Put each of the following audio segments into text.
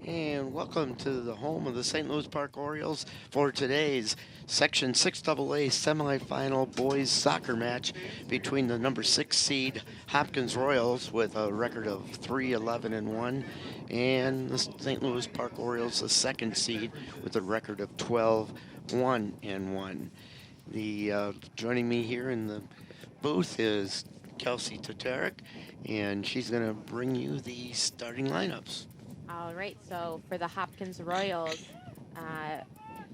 And welcome to the home of the St. Louis Park Orioles for today's Section 6AA semifinal boys soccer match between the number 6 seed Hopkins Royals with a record of 3-11-1 and the St. Louis Park Orioles, the second seed, with a record of 12-1-1. Joining me here in the booth is Kelsey Toteric, and she's going to bring you the starting lineups. All right, so for the Hopkins Royals,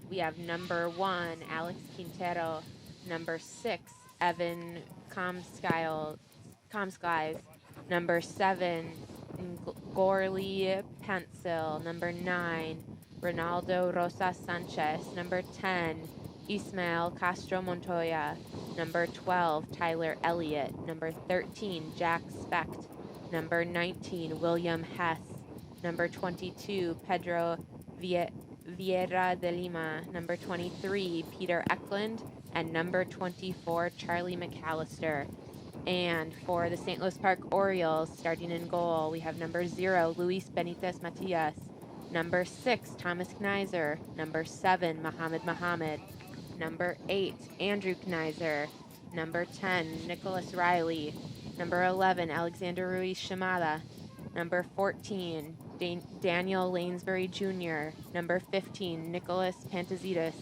we have number 1, Alex Quintero, number 6, Evan Comskies, number 7, Gorley Pencil, number 9, Ronaldo Rosas Sanchez, number 10, Ismael Castro Montoya, number 12, Tyler Elliott, number 13, Jack Specht, number 19, William Hess, number 22, Pedro Vieira de Lima, number 23, Peter Eklund, and number 24, Charlie McAllister. And for the St. Louis Park Orioles, starting in goal, we have number 0, Luis Benitez Matias, number 6, Thomas Kneiser, number 7, Mohammed, number 8, Andrew Kneiser, number 10, Nicholas Riley, number 11, Alexander Ruiz Shimada, number 14, Daniel Lanesbury Jr., number 15, Nicholas Pantazidis,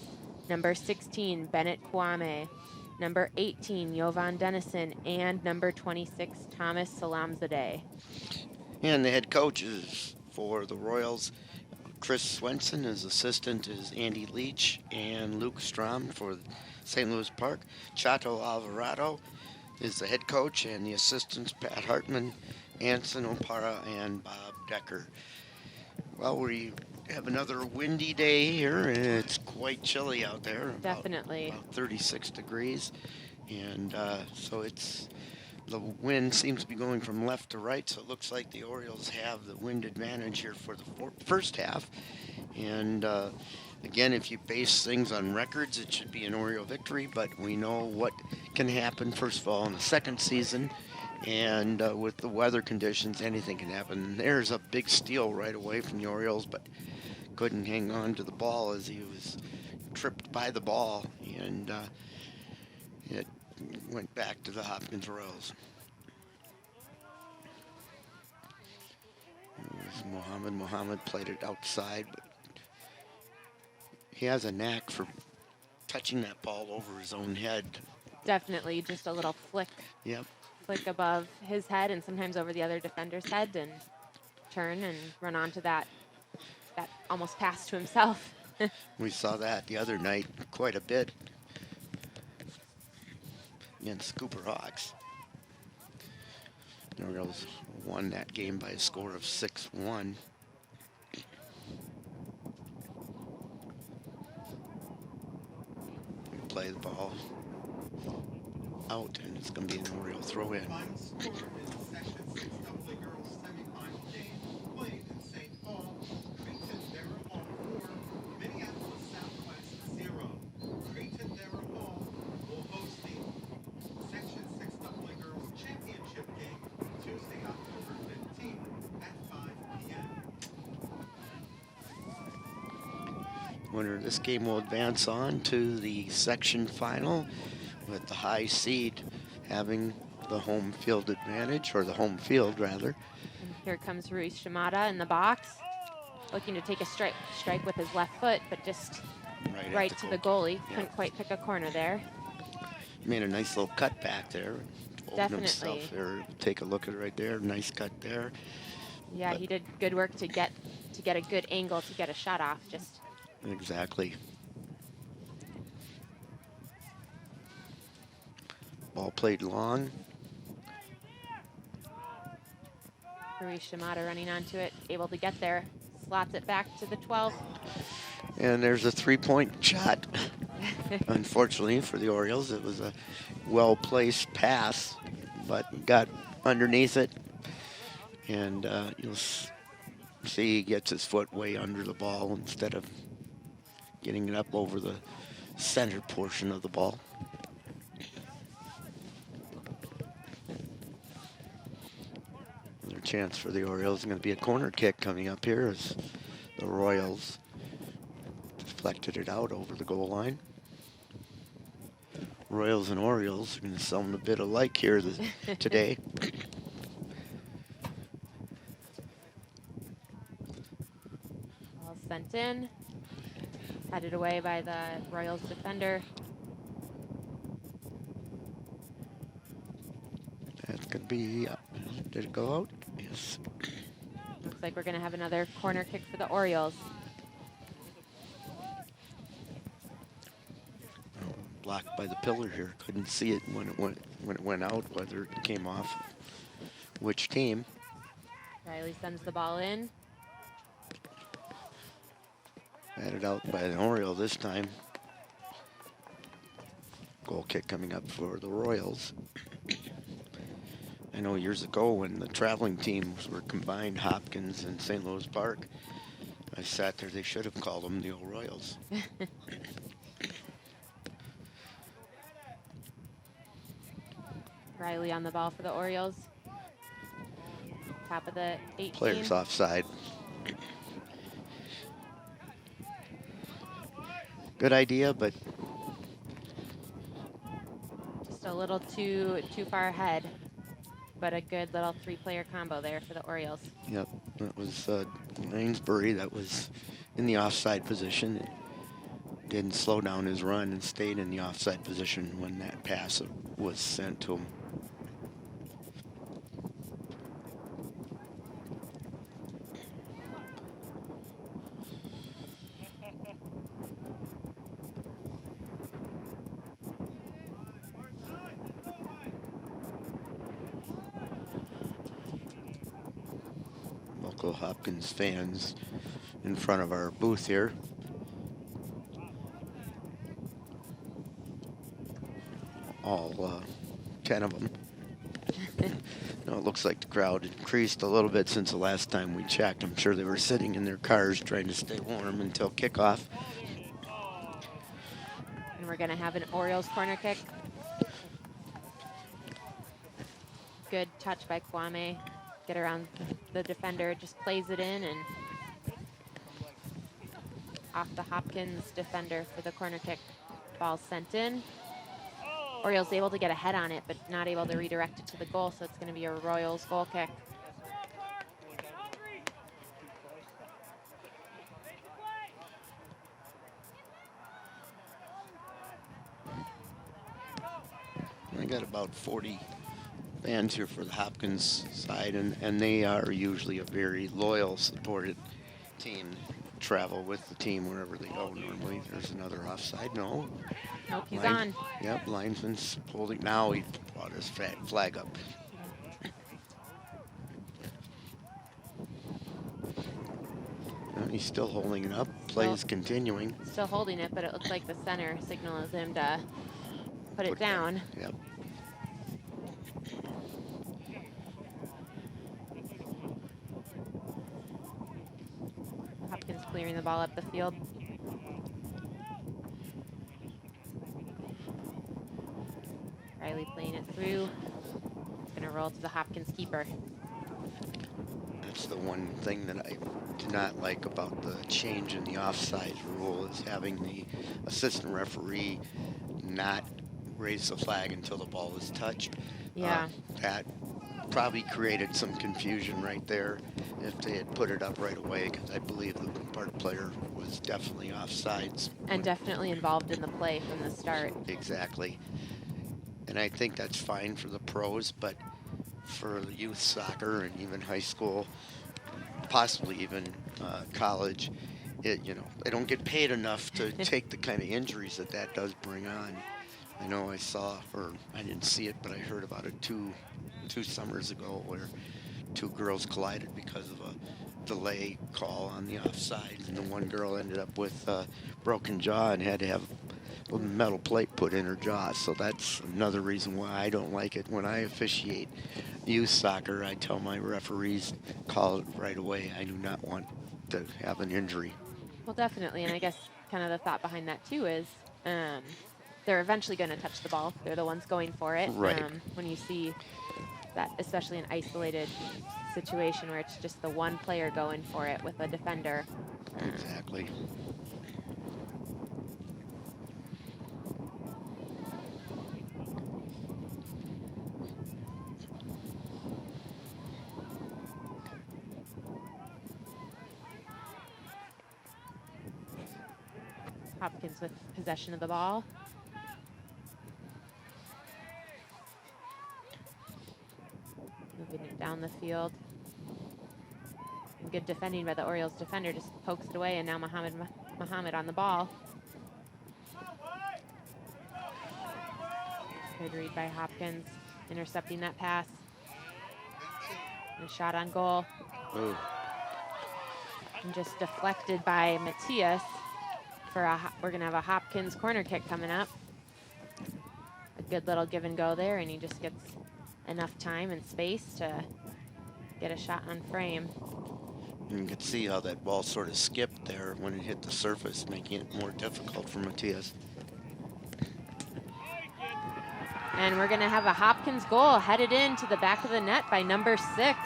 number 16, Bennett Kwame, number 18, Jovan Dennison, and number 26, Thomas Salamzadeh. And the head coaches for the Royals, Chris Swenson. His assistant is Andy Leach, and Luke Strom for St. Louis Park. Chato Alvarado is the head coach, and the assistants Pat Hartman, Anson Opara, and Bob Decker. Well, we have another windy day here, and it's quite chilly out there. Definitely. About 36 degrees, and so the wind seems to be going from left to right, so it looks like the Orioles have the wind advantage here for the first half. And again, if you base things on records, it should be an Oriole victory, but we know what can happen, first of all, in the second season. And with the weather conditions, anything can happen. There's a big steal right away from the Orioles, but couldn't hang on to the ball as he was tripped by the ball, and it went back to the Hopkins Royals. Mohammed played it outside, but he has a knack for touching that ball over his own head. Definitely just a little flick. Yep. Flick above his head and sometimes over the other defender's head and turn and run onto that almost pass to himself. We saw that the other night quite a bit against Cooper Hawks. The Orioles won that game by a score of 6-1. Play the ball out, and it's going to be an Oriole throw in. Winner of this game will advance on to the section final, with the high seed having the home field advantage, or the home field rather. And here comes Ruiz Shimada in the box, looking to take a strike with his left foot, but just right to the goalie. Yeah. Couldn't quite pick a corner there. Made a nice little cut back there. Definitely. There. Take a look at it right there. Nice cut there. Yeah, but he did good work to get a good angle to get a shot off. Just exactly. Ball played long. Ruiz Shimada running onto it, able to get there, slots it back to the 12. And there's a 3-point shot. Unfortunately for the Orioles, it was a well-placed pass, but got underneath it. And you'll see he gets his foot way under the ball instead of getting it up over the center portion of the ball. Another chance for the Orioles is going to be a corner kick coming up here as The Royals deflected it out over the goal line. Royals and Orioles are going to sound a bit alike here today. Ball sent in. Headed away by the Royals defender. That's going to be, did it go out? Yes. Looks like we're going to have another corner kick for the Orioles. Blocked by the pillar here. Couldn't see it when it went out, whether it came off which team. Riley sends the ball in. Batted out by an Oriole this time. Goal kick coming up for the Royals. I know years ago when the traveling teams were combined, Hopkins and St. Louis Park, I sat there, they should have called them the old Royals. Riley on the ball for the Orioles. Top of the 18. Players offside. Good idea, but just a little too far ahead. But a good little three-player combo there for the Orioles. yep, that was Lanesbury that was in the offside position. Didn't slow down his run and stayed in the offside position when that pass was sent to him. Local Hopkins fans in front of our booth here. All 10 of them. It looks like the crowd increased a little bit since the last time we checked. I'm sure they were sitting in their cars trying to stay warm until kickoff. And we're going to have an Orioles corner kick. Good touch by Kwame. Get around the defender, just plays it in and off the Hopkins defender for the corner kick. Ball sent in. Orioles able to get ahead on it, but not able to redirect it to the goal, so it's going to be a Royals goal kick. I got about 40 fans here for the Hopkins side, and they are usually a very loyal, supported team. Travel with the team wherever they go normally. There's another offside. No. Nope, he's on. Yep, linesman's holding. Now he brought his flag up. He's still holding it up. Play is continuing. Still holding it, but it looks like the center signal is him to put it down. Yep. Hopkins clearing the ball up the field. Riley playing it through. Gonna roll to the Hopkins keeper. That's the one thing that I do not like about the change in the offside rule is having the assistant referee not raise the flag until the ball is touched. Yeah. That probably created some confusion right there if they had put it up right away, because I believe the Park player was definitely offsides. And definitely involved in the play from the start. Exactly. And I think that's fine for the pros, but for the youth soccer and even high school, possibly even college, they don't get paid enough to take the kind of injuries that does bring on. I know I saw, or I didn't see it, but I heard about it two summers ago where two girls collided because of a delay call on the offside, and the one girl ended up with a broken jaw and had to have a metal plate put in her jaw. So that's another reason why I don't like it. When I officiate youth soccer, I tell my referees, call it right away. I do not want to have an injury. Well, definitely, and I guess kind of the thought behind that too is they're eventually going to touch the ball. They're the ones going for it. Right. When you see that, especially an isolated situation where it's just the one player going for it with a defender, Exactly. Hopkins with possession of the ball. Moving it down the field. And good defending by the Orioles defender, just pokes it away, and now Muhammad on the ball. Good read by Hopkins, intercepting that pass. And a shot on goal. Ooh. And just deflected by Matias. We're gonna have a Hopkins corner kick coming up. A good little give and go there, and he just gets enough time and space to get a shot on frame. You can see how that ball sort of skipped there when it hit the surface, making it more difficult for Matias. And we're gonna have a Hopkins goal headed into the back of the net by number 6,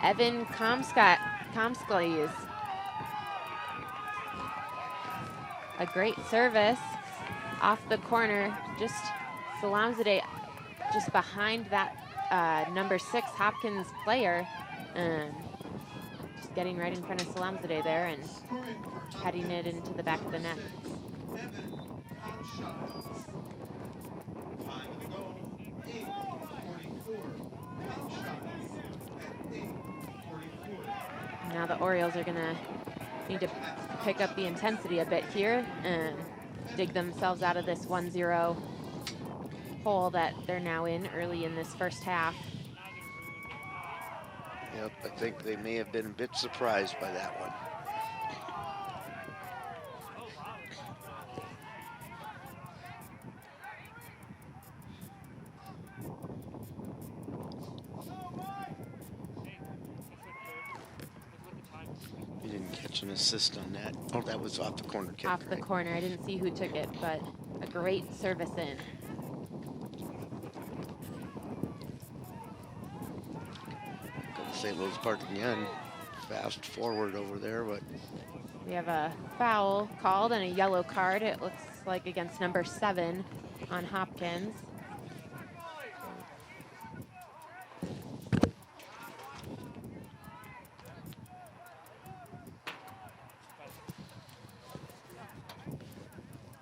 Evan Komsklees. A great service off the corner, just Salamzadeh just behind that number 6 Hopkins player. Just getting right in front of Salamzadeh there and heading it into the back of the net. Now the Orioles are gonna need to pick up the intensity a bit here and dig themselves out of this 1-0 hole that they're now in early in this first half. Yep, I think they may have been a bit surprised by that one. You didn't catch an assist on that. Oh, that was off the corner kick. Off the corner. I didn't see who took it, but a great service in. St. Louis Park again. Fast forward over there, but we have a foul called and a yellow card, it looks like, against number 7 on Hopkins.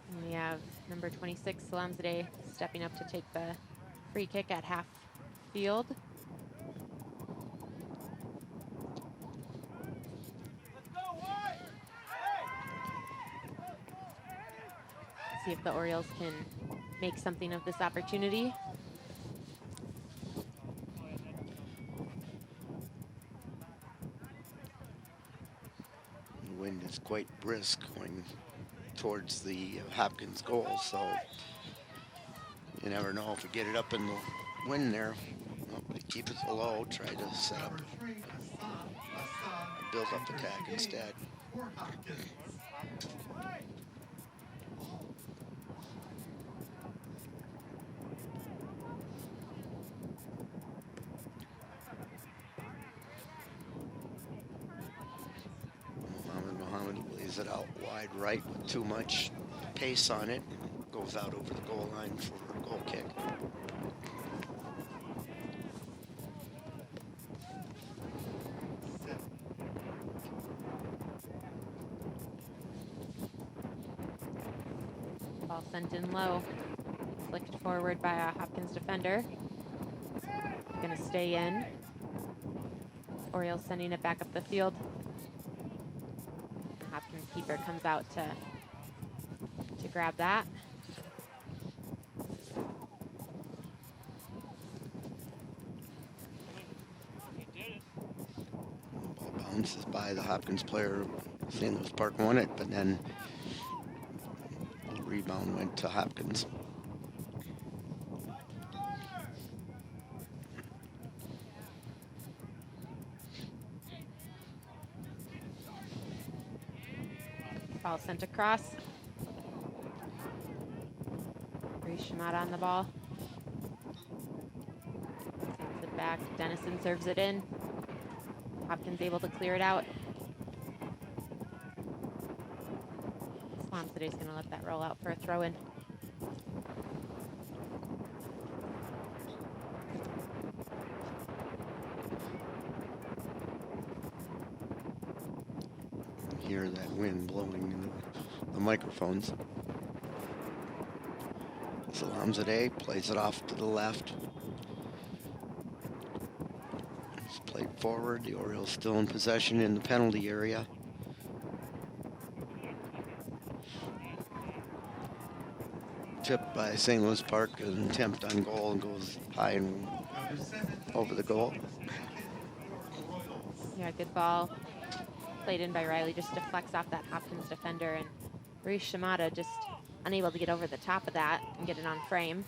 And we have number 26, Salamzadeh, stepping up to take the free kick at half field. See if the Orioles can make something of this opportunity. The wind is quite brisk going towards the Hopkins goal, so you never know if we get it up in the wind there. Well, they keep it low, try to set up, build up attack instead. Lays it out wide right with too much pace on it. Goes out over the goal line for a goal kick. Ball sent in low. Flicked forward by a Hopkins defender. Gonna stay in. Orioles sending it back up the field. Hopkins keeper comes out to grab that. Ball bounces by the Hopkins player. St. Louis Park won it, but then the rebound went to Hopkins. Ball sent across. Shimada on the ball. Sends it back. Dennison serves it in. Hopkins able to clear it out. Tolamzadeh's going to let that roll out for a throw-in. Hear that wind blowing in the microphones. Tolamzadeh plays it off to the left. It's played forward. The Orioles still in possession in the penalty area. Tipped by St. Louis Park, an attempt on goal and goes high and over the goal. Yeah, good ball. Played in by Riley, just deflects off that Hopkins defender, and Reese Shimada just unable to get over the top of that and get it on frame.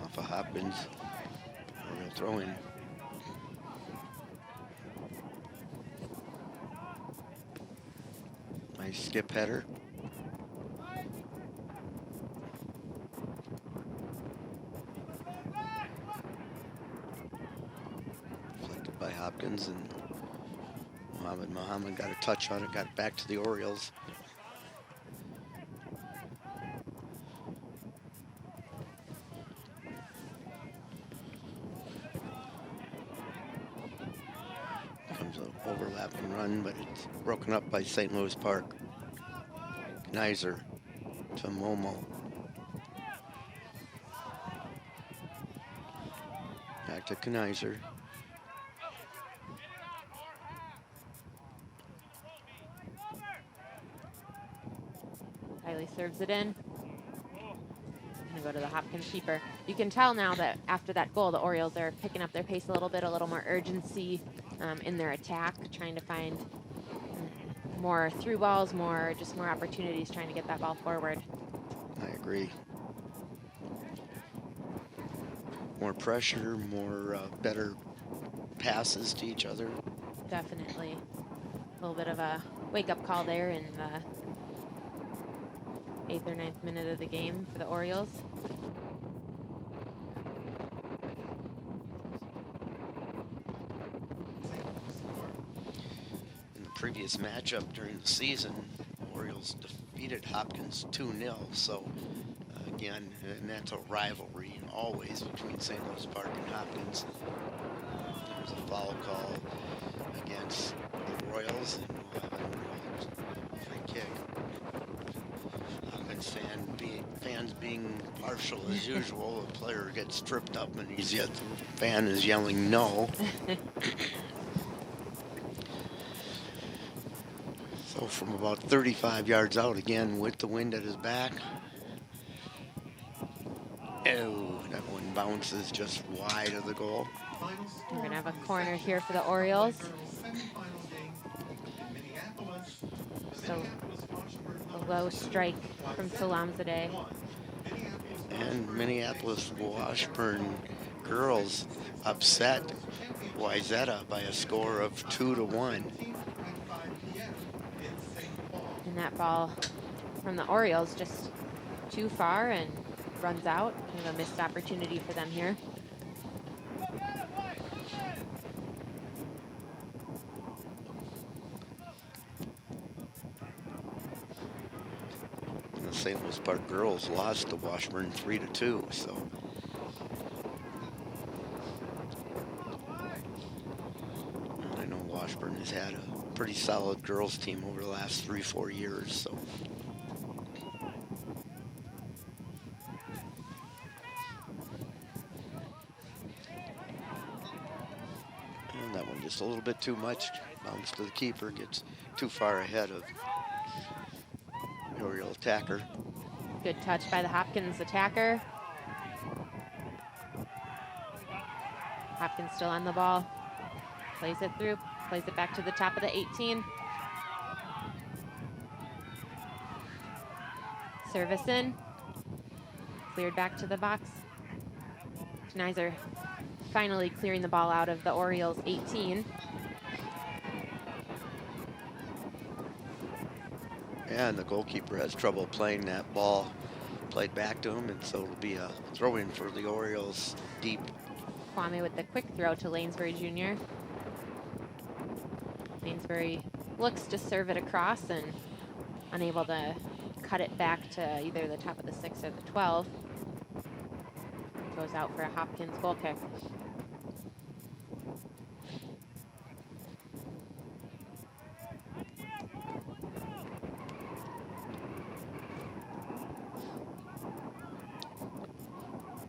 Off of Hopkins. Oriole throw in. Nice skip header. Deflected by Hopkins, and Muhammad got a touch on it, got it back to the Orioles. Comes an overlapping run, but it's broken up by St. Louis Park. Kniser to Momo. Back to Kniser. Riley serves it in. Gonna go to the Hopkins keeper. You can tell now that after that goal, the Orioles are picking up their pace a little bit, a little more urgency in their attack, trying to find more through balls, more opportunities, trying to get that ball forward. I agree. More pressure, more better passes to each other. Definitely. A little bit of a wake-up call there in the 8th or 9th minute of the game for the Orioles. In the previous matchup during the season, Orioles defeated Hopkins 2-0. So again, and that's a rivalry always between St. Louis Park and Hopkins. There's a foul call against the Royals, and we'll have a free kick. Hopkins fans being partial as usual. The player gets tripped up, and the fan is yelling no. So from about 35 yards out, again with the wind at his back. Oh, that one bounces just wide of the goal. We're going to have a corner here for the Orioles. So a low strike from Tolamzadeh. And Minneapolis Washburn girls upset Wayzata by a score of 2-1. And that ball from the Orioles just too far and runs out. Kind of a missed opportunity for them here. And the St. Louis Park girls lost to Washburn 3-2, so. I know Washburn has had a pretty solid girls team over the last 3-4 years, so. And that one just a little bit too much. Bounce to the keeper, gets too far ahead of the Oriole attacker. Good touch by the Hopkins attacker. Hopkins still on the ball. Plays it through, plays it back to the top of the 18. Service in. Cleared back to the box. Kniser finally clearing the ball out of the Orioles' 18. And the goalkeeper has trouble playing that ball played back to him, and so it'll be a throw-in for the Orioles deep. Kwame with the quick throw to Lanesbury Jr. Lanesbury looks to serve it across and unable to cut it back to either the top of the 6 or the 12. Goes out for a Hopkins goal kick.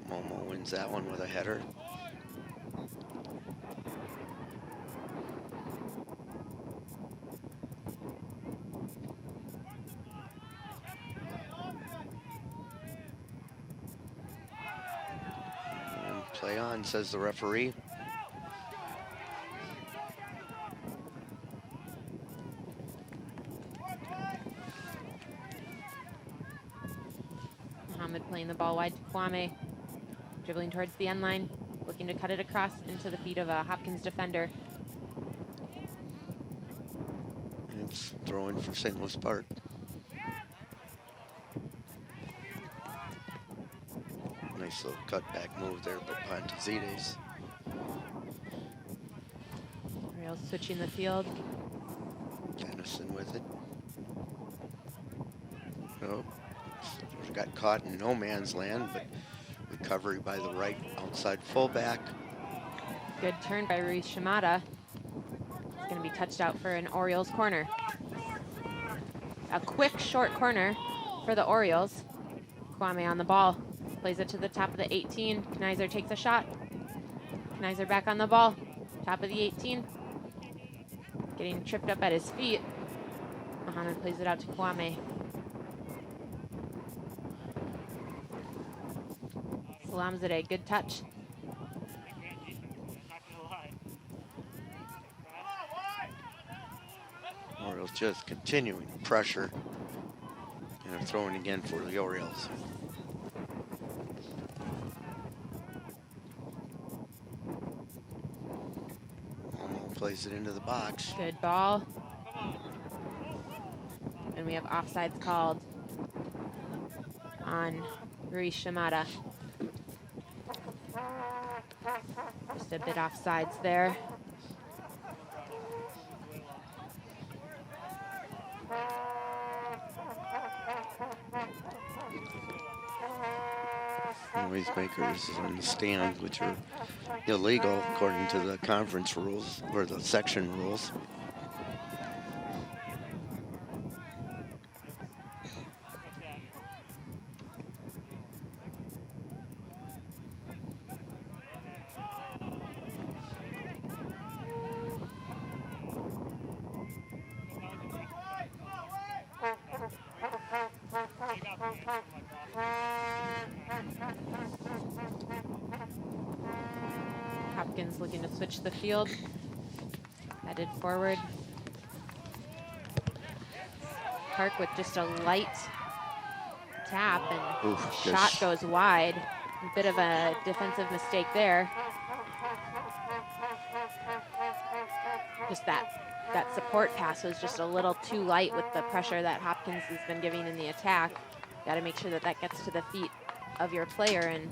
Momo wins that one with a header. And play on, says the referee. Mohammed playing the ball wide to Kwame. Dribbling towards the end line, looking to cut it across into the feet of a Hopkins defender. And it's throwing for St. Louis Park. Nice little cutback move there by Pontezides. Orioles switching the field. Dennison with it. Oh, got caught in no man's land, but recovery by the right outside fullback. Good turn by Ruiz Shimada. It's going to be touched out for an Orioles corner. A quick short corner for the Orioles. Kwame on the ball. Plays it to the top of the 18. Knizer takes a shot. Knizer back on the ball. Top of the 18. Getting tripped up at his feet. Mohammed plays it out to Kwame. Salamzadeh, good touch. Orioles just continuing pressure. And they're throwing again for the Orioles. Momo plays it into the box. Good ball. And we have offsides called on Ruiz Shimada. Just a bit offsides there. Noisemakers on the stand, which are illegal according to the conference rules or the section rules. Hopkins looking to switch the field. Headed forward. Park with just a light tap and shot goes wide. A bit of a defensive mistake there. Just that support pass was just a little too light with the pressure that Hopkins has been giving in the attack. Got to make sure that that gets to the feet of your player, and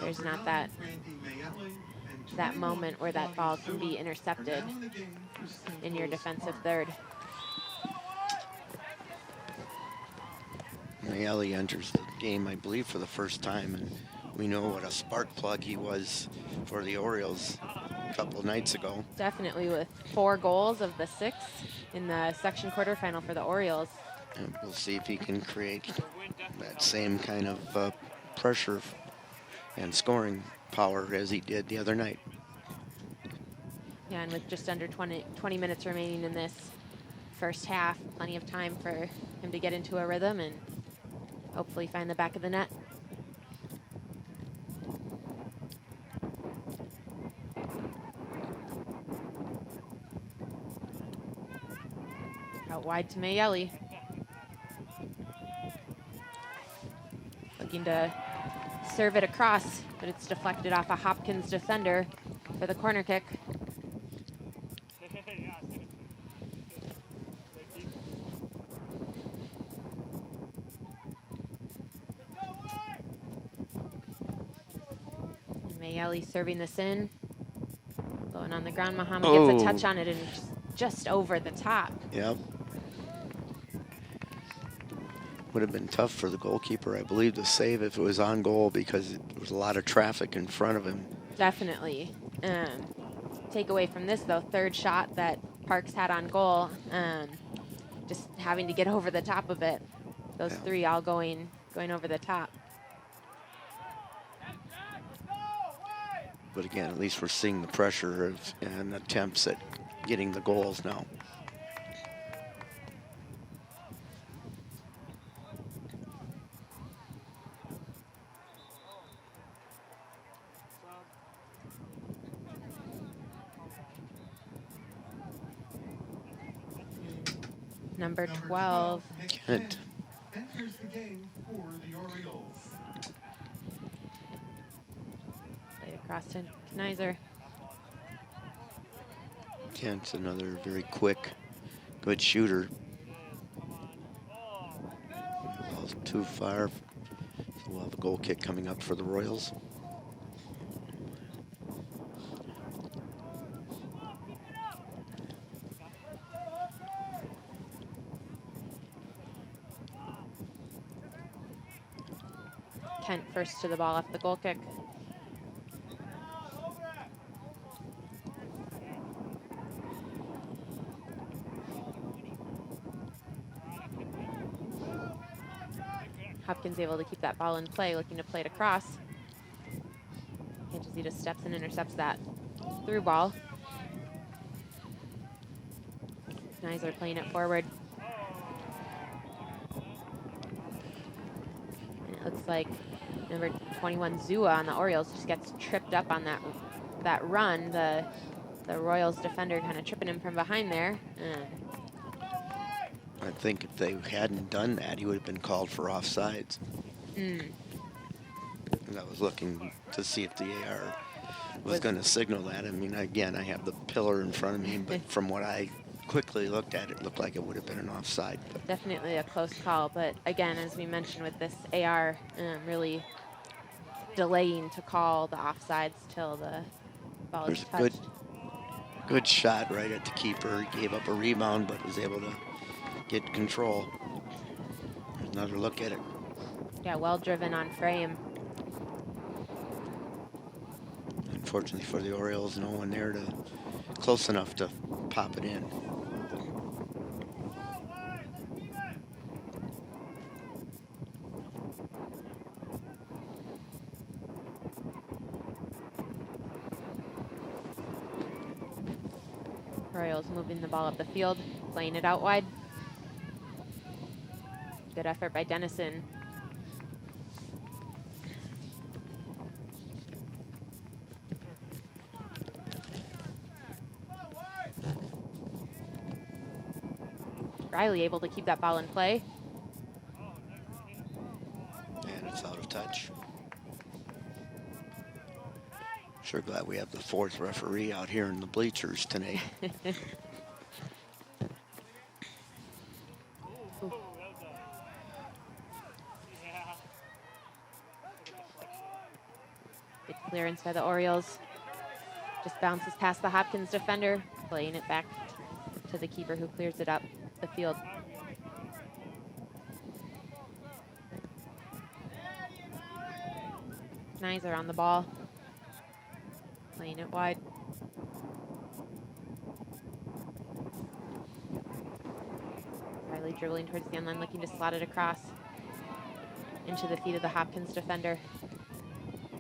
there's not that moment where that ball can be intercepted in your defensive third. Mayeli enters the game, I believe, for the first time, and we know what a spark plug he was for the Orioles a couple of nights ago. Definitely, with 4 goals of the 6 in the section quarterfinal for the Orioles. And we'll see if he can create that same kind of pressure and scoring power as he did the other night. Yeah, and with just under 20 minutes remaining in this first half, plenty of time for him to get into a rhythm and hopefully find the back of the net. Out wide to Mayeli. Looking to serve it across, but it's deflected off a Hopkins defender for the corner kick. Mayeli serving this in. Going on the ground. Muhammad gets a touch Oh, on it and just over the top. yep. Would have been tough for the goalkeeper, I believe, to save if it was on goal because there was a lot of traffic in front of him. Definitely. Take away from this, though, third shot that Parks had on goal. Just having to get over the top of it. Those three all going over the top. But again, at least we're seeing the pressure and attempts at getting the goals now. Number 12. Kent. Enters the game for the Orioles. Played across to Knizer. Kent's another very quick, good shooter. Ball's too far. So we'll have a goal kick coming up for the Royals. Kent first to the ball after the goal kick. Hopkins able to keep that ball in play, looking to play it across. He just steps and intercepts that through ball. Knizer playing it forward. And it looks like number 21 Zua on the Orioles just gets tripped up on that run. The Royals defender kind of tripping him from behind there. I think if they hadn't done that, he would have been called for offsides. And I was looking to see if the AR was going to signal that. I mean, again, I have the pillar in front of me, but from what I quickly looked at, it looked like it would have been an offside. Definitely a close call, but again, as we mentioned with this AR, really delaying to call the offsides till the ball is touched. There's a good shot right at the keeper. He gave up a rebound, but was able to get control. There's another look at it. Yeah, well driven on frame. Unfortunately for the Orioles, no one there close enough to pop it in. Royals moving the ball up the field, playing it out wide. Good effort by Dennison. Riley able to keep that ball in play. And it's out of touch. Sure glad we have the fourth referee out here in the bleachers tonight. Good clearance by the Orioles. Just bounces past the Hopkins defender, playing it back to the keeper who clears it up the field. Knizer on the ball, playing it wide. Riley dribbling towards the end line, looking to slot it across into the feet of the Hopkins defender.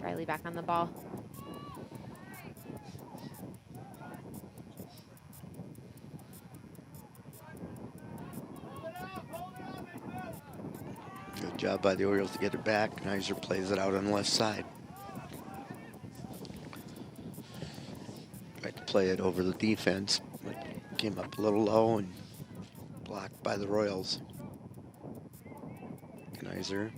Riley back on the ball. Good job by the Orioles to get it back. Knizer plays it out on the left side. Tried to play it over the defense, but came up a little low and blocked by the Royals. Knizer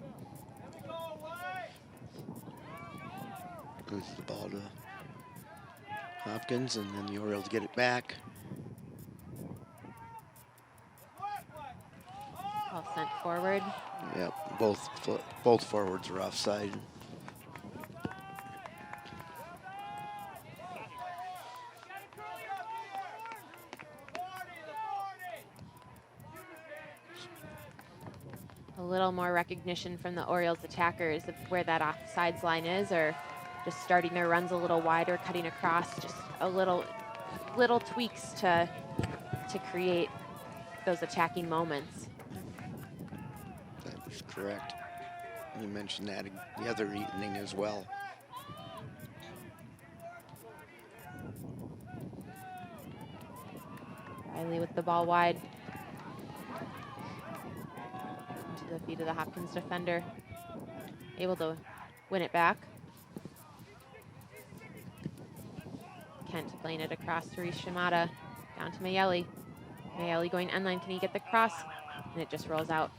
moves the ball to Hopkins, and then the Orioles get it back. Ball sent forward. Yep, both forwards are offside. A little more recognition from the Orioles attackers of where that offsides line is, or just starting their runs a little wider, cutting across, just a little tweaks to create those attacking moments. That is correct. You mentioned that the other evening as well. Riley with the ball wide into the feet of the Hopkins defender, able to win it back. Kent playing it across to Reese Shimada, down to Mayeli. Mayeli going end line, can he get the cross? And it just rolls out.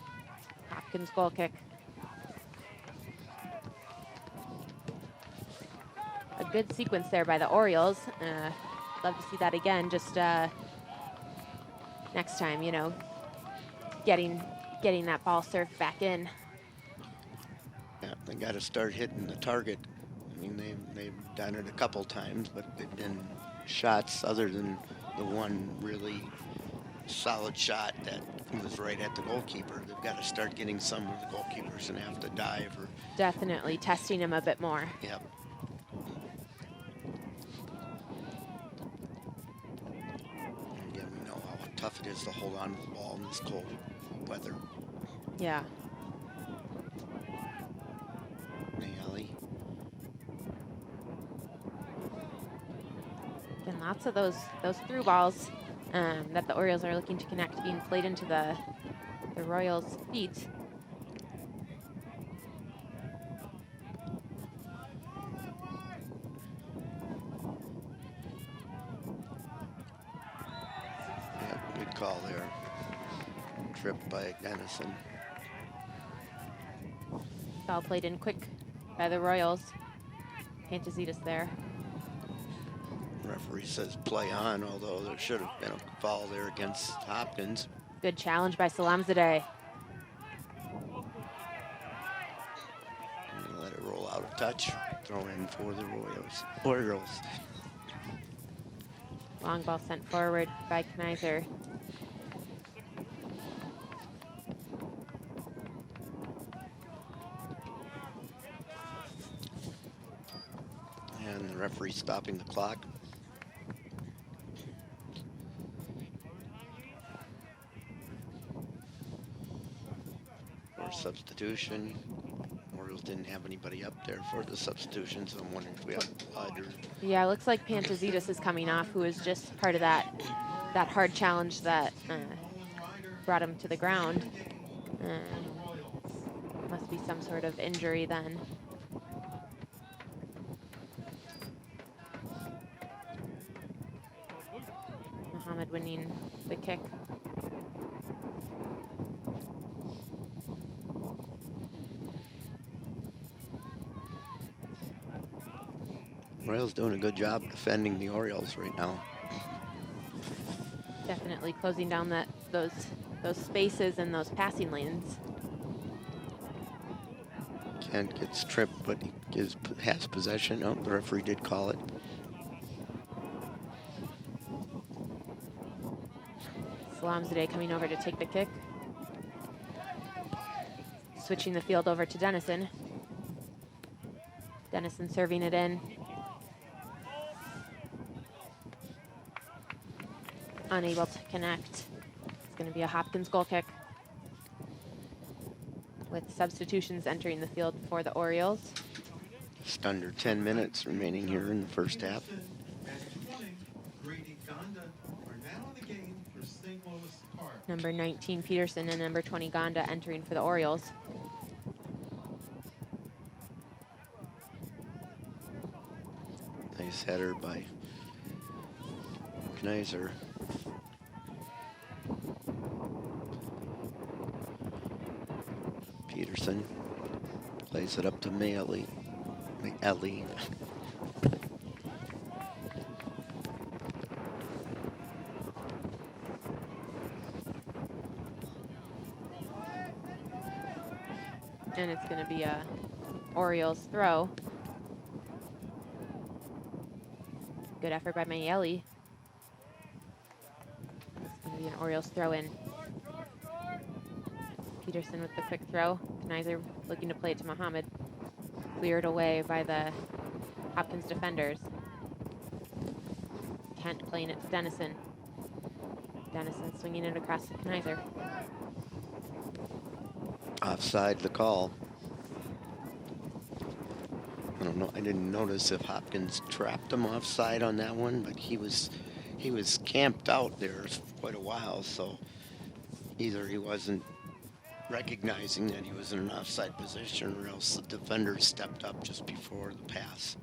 Hopkins goal kick. A good sequence there by the Orioles. Love to see that again, just next time, you know, getting that ball served back in. Yeah, they got to start hitting the target. I mean, they've done it a couple times, but they've been shots other than the one really solid shot that was right at the goalkeeper. They've got to start getting some of the goalkeepers and have to dive or. Definitely testing him a bit more. Yep. And again, we know how tough it is to hold on to the ball in this cold weather. Yeah. Mayeli. And lots of those through balls that the Orioles are looking to connect being played into the Royals' feet. Yeah, good call there. Trip by Dennison. Ball played in quick by the Royals. Pantazitas there. Referee says play on, although there should have been a foul there against Hopkins. Good challenge by Salamzadeh. And let it roll out of touch. Throw in for the Orioles. Long ball sent forward by Kneiser. And the referee stopping the clock. For substitution. Orioles didn't have anybody up there for the substitution, so I'm wondering if we have blood or. Yeah, it looks like Pantazitas is coming off, who is just part of that hard challenge that brought him to the ground. Must be some sort of injury then. Muhammad winning the kick. Royals doing a good job defending the Orioles right now. Definitely closing down those spaces and those passing lanes. Kent gets tripped, but he has possession. Oh, the referee did call it. Salamzadeh coming over to take the kick. Switching the field over to Dennison. Dennison serving it in. Unable to connect. It's going to be a Hopkins goal kick. With substitutions entering the field for the Orioles. Just under 10 minutes remaining here in the first half. Number 19, Peterson, and number 20, Gonda, entering for the Orioles. Nice header by Kneiser. Peterson plays it up to Mayeli. And it's going to be a Orioles throw. Good effort by Mayeli. It's going to be an Orioles throw in. Peterson with the quick throw. Kniser looking to play it to Muhammad. Cleared away by the Hopkins defenders. Kent playing it to Dennison. Dennison swinging it across to Kniser. Offside the call. I don't know. I didn't notice if Hopkins trapped him offside on that one, but he was camped out there for quite a while, so either he wasn't recognizing that he was in an offside position, or else the defender stepped up just before the pass.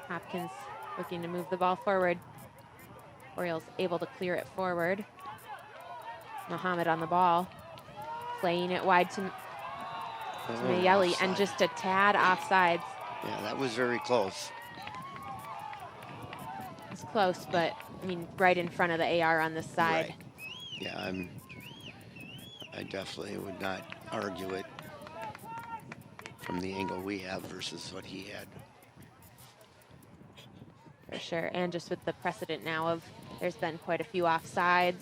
Hopkins looking to move the ball forward. Orioles able to clear it forward. Muhammad on the ball. Playing it wide to Mayeli, and just a tad offsides. Yeah, that was very close. It's close, but I mean, right in front of the AR on this side. Right. Yeah, I definitely would not argue it from the angle we have versus what he had. For sure, and just with the precedent now of there's been quite a few offsides,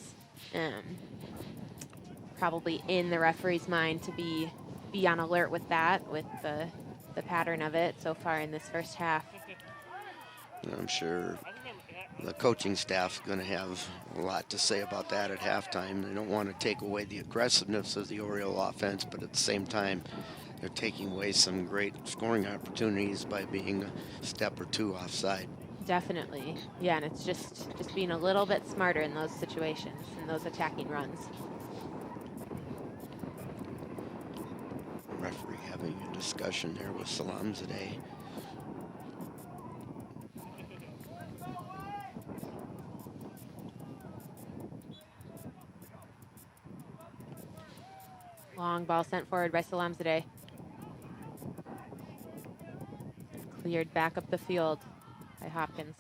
probably in the referee's mind to be on alert with that, with the pattern of it so far in this first half. And I'm sure the coaching staff is going to have a lot to say about that at halftime. They don't want to take away the aggressiveness of the Oriole offense, but at the same time, they're taking away some great scoring opportunities by being a step or two offside. Definitely, yeah, and it's just being a little bit smarter in those situations, in those attacking runs. Referee having a discussion there with Salamzadeh. Long ball sent forward by Salamzadeh. Cleared back up the field by Hopkins.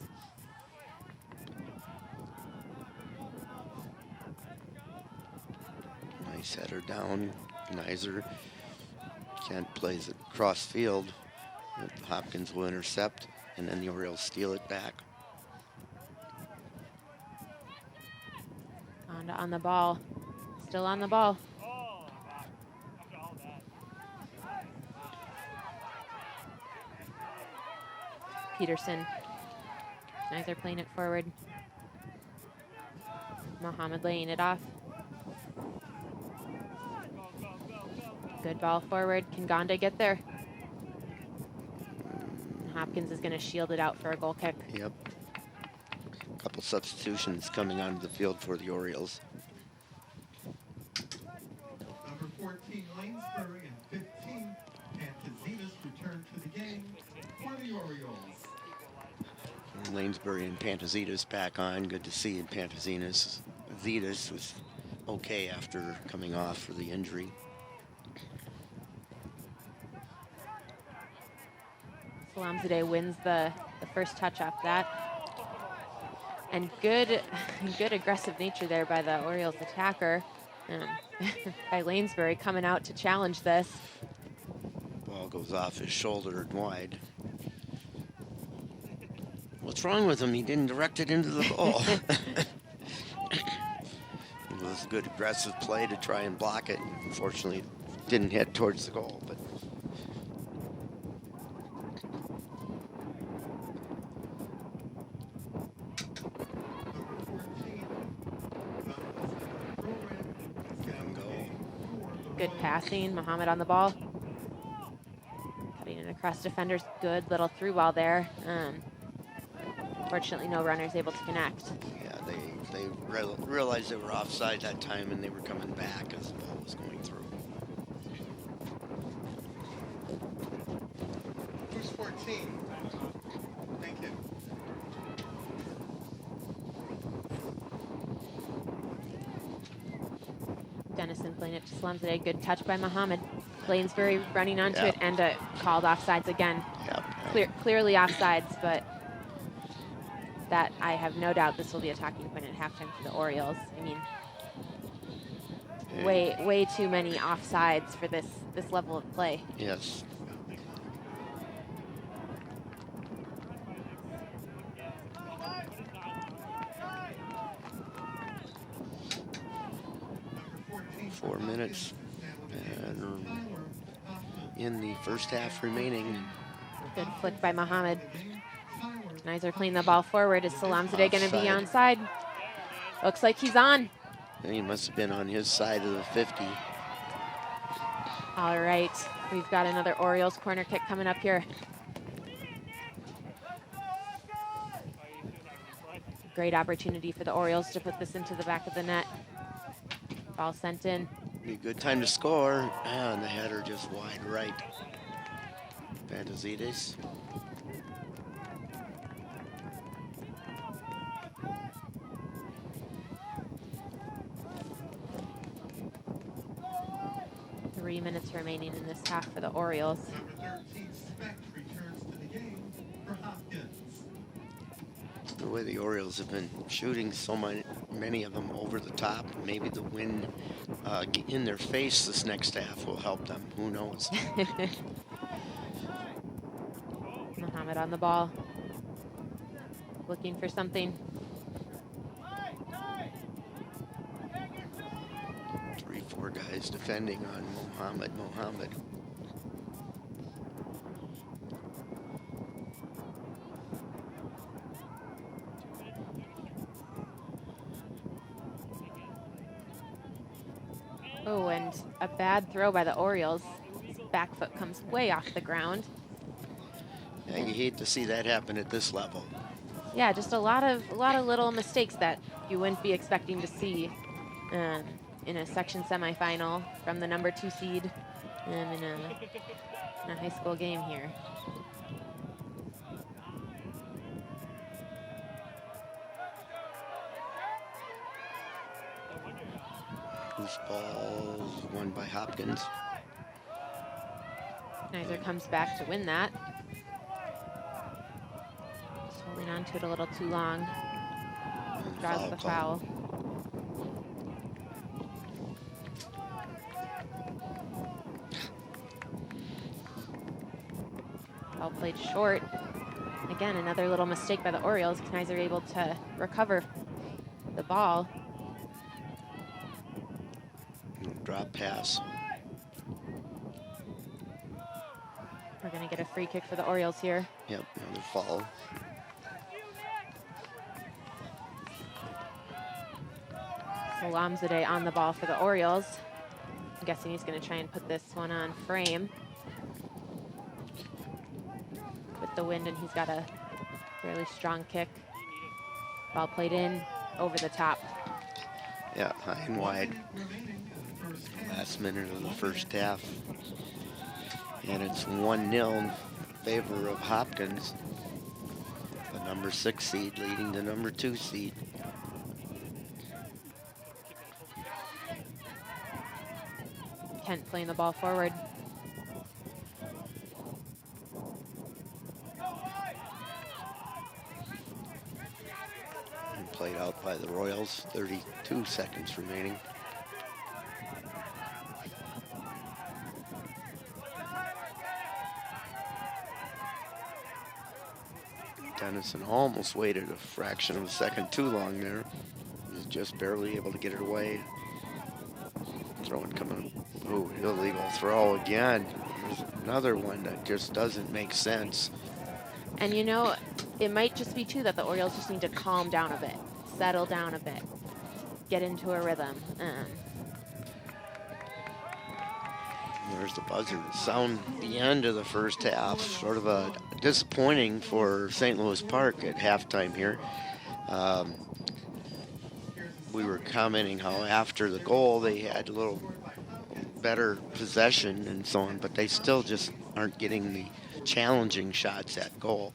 Nice header down. Kniser. Kent plays it cross field. Hopkins will intercept, and then the Orioles steal it back. Honda on the ball. Still on the ball. Peterson. Kniser playing it forward. Muhammad laying it off. Good ball forward. Can Gonda get there? Hopkins is going to shield it out for a goal kick. Yep. A couple substitutions coming onto the field for the Orioles. Number 14, Lanesbury, and 15, Pantazinas return to the game for the Orioles. Lanesbury and Pantazitas back on. Good to see Pantazinas. Zetas was okay after coming off for the injury. Salamzadeh wins the first touch off that. And good aggressive nature there by the Orioles attacker. By Lanesbury coming out to challenge this. Ball goes off his shoulder and wide. What's wrong with him? He didn't direct it into the goal. It was a good aggressive play to try and block it. Unfortunately, it didn't head towards the goal, but Good passing. Muhammad on the ball. Cutting it across defenders. Good little through ball there. Fortunately, no runners able to connect. yeah, they realized they were offside that time, and they were coming back as the ball was going through. Who's 14? Thank you. Dennison playing it to Salamzadeh. Good touch by Muhammad. Lanesbury running onto Yeah. it and called offsides again. Yep. Clearly offsides, but that I have no doubt this will be a talking point at halftime for the Orioles. I mean, way too many offsides for this level of play. Yes. 4 minutes and in the first half remaining. Good flick by Mohammed. Knizer playing the ball forward. Is Salamzadeh going to be onside? Looks like he's on. He must have been on his side of the 50. All right, we've got another Orioles corner kick coming up here. Great opportunity for the Orioles to put this into the back of the net. Ball sent in. Be a good time to score. And the header just wide right. Pantazides. Three minutes remaining in this half for the Orioles. Number 13, Specht returns to the game for Hopkins. The way the Orioles have been shooting so many of them over the top, maybe the wind in their face this next half will help them. Who knows? Mohammed on the ball. Looking for something. 3-4 guys defending on Mohammed. Oh, and a bad throw by the Orioles. His back foot comes way off the ground. Yeah, you hate to see that happen at this level. Yeah, just a lot of little mistakes that you wouldn't be expecting to see in a section semifinal from the number 2 seed in a high school game here. Loose ball won by Hopkins. Knizer comes back to win that. Just holding on to it a little too long. Draws the foul. Ball played short. Again, another little mistake by the Orioles. Knizer able to recover the ball. Drop pass. We're going to get a free kick for the Orioles here. Yep, another foul. Salamzadeh on the ball for the Orioles. I'm guessing he's going to try and put this one on frame. With the wind, and he's got a fairly strong kick. Ball played in, over the top. Yeah, high and wide. Last minute of the first half. And it's 1-0 in favor of Hopkins. The number 6 seed leading the number 2 seed. Kent playing the ball forward. And played out by the Royals, 32 seconds remaining. Dennison almost waited a fraction of a second too long there. He was just barely able to get it away. Throwing coming. Oh, illegal throw again. There's another one that just doesn't make sense. And you know, it might just be too that the Orioles just need to calm down a bit, settle down a bit, get into a rhythm. There's the buzzer to sound the end of the first half. Sort of a disappointing for St. Louis Park at halftime here. We were commenting how after the goal they had a little better possession and so on, but they still just aren't getting the challenging shots at goal.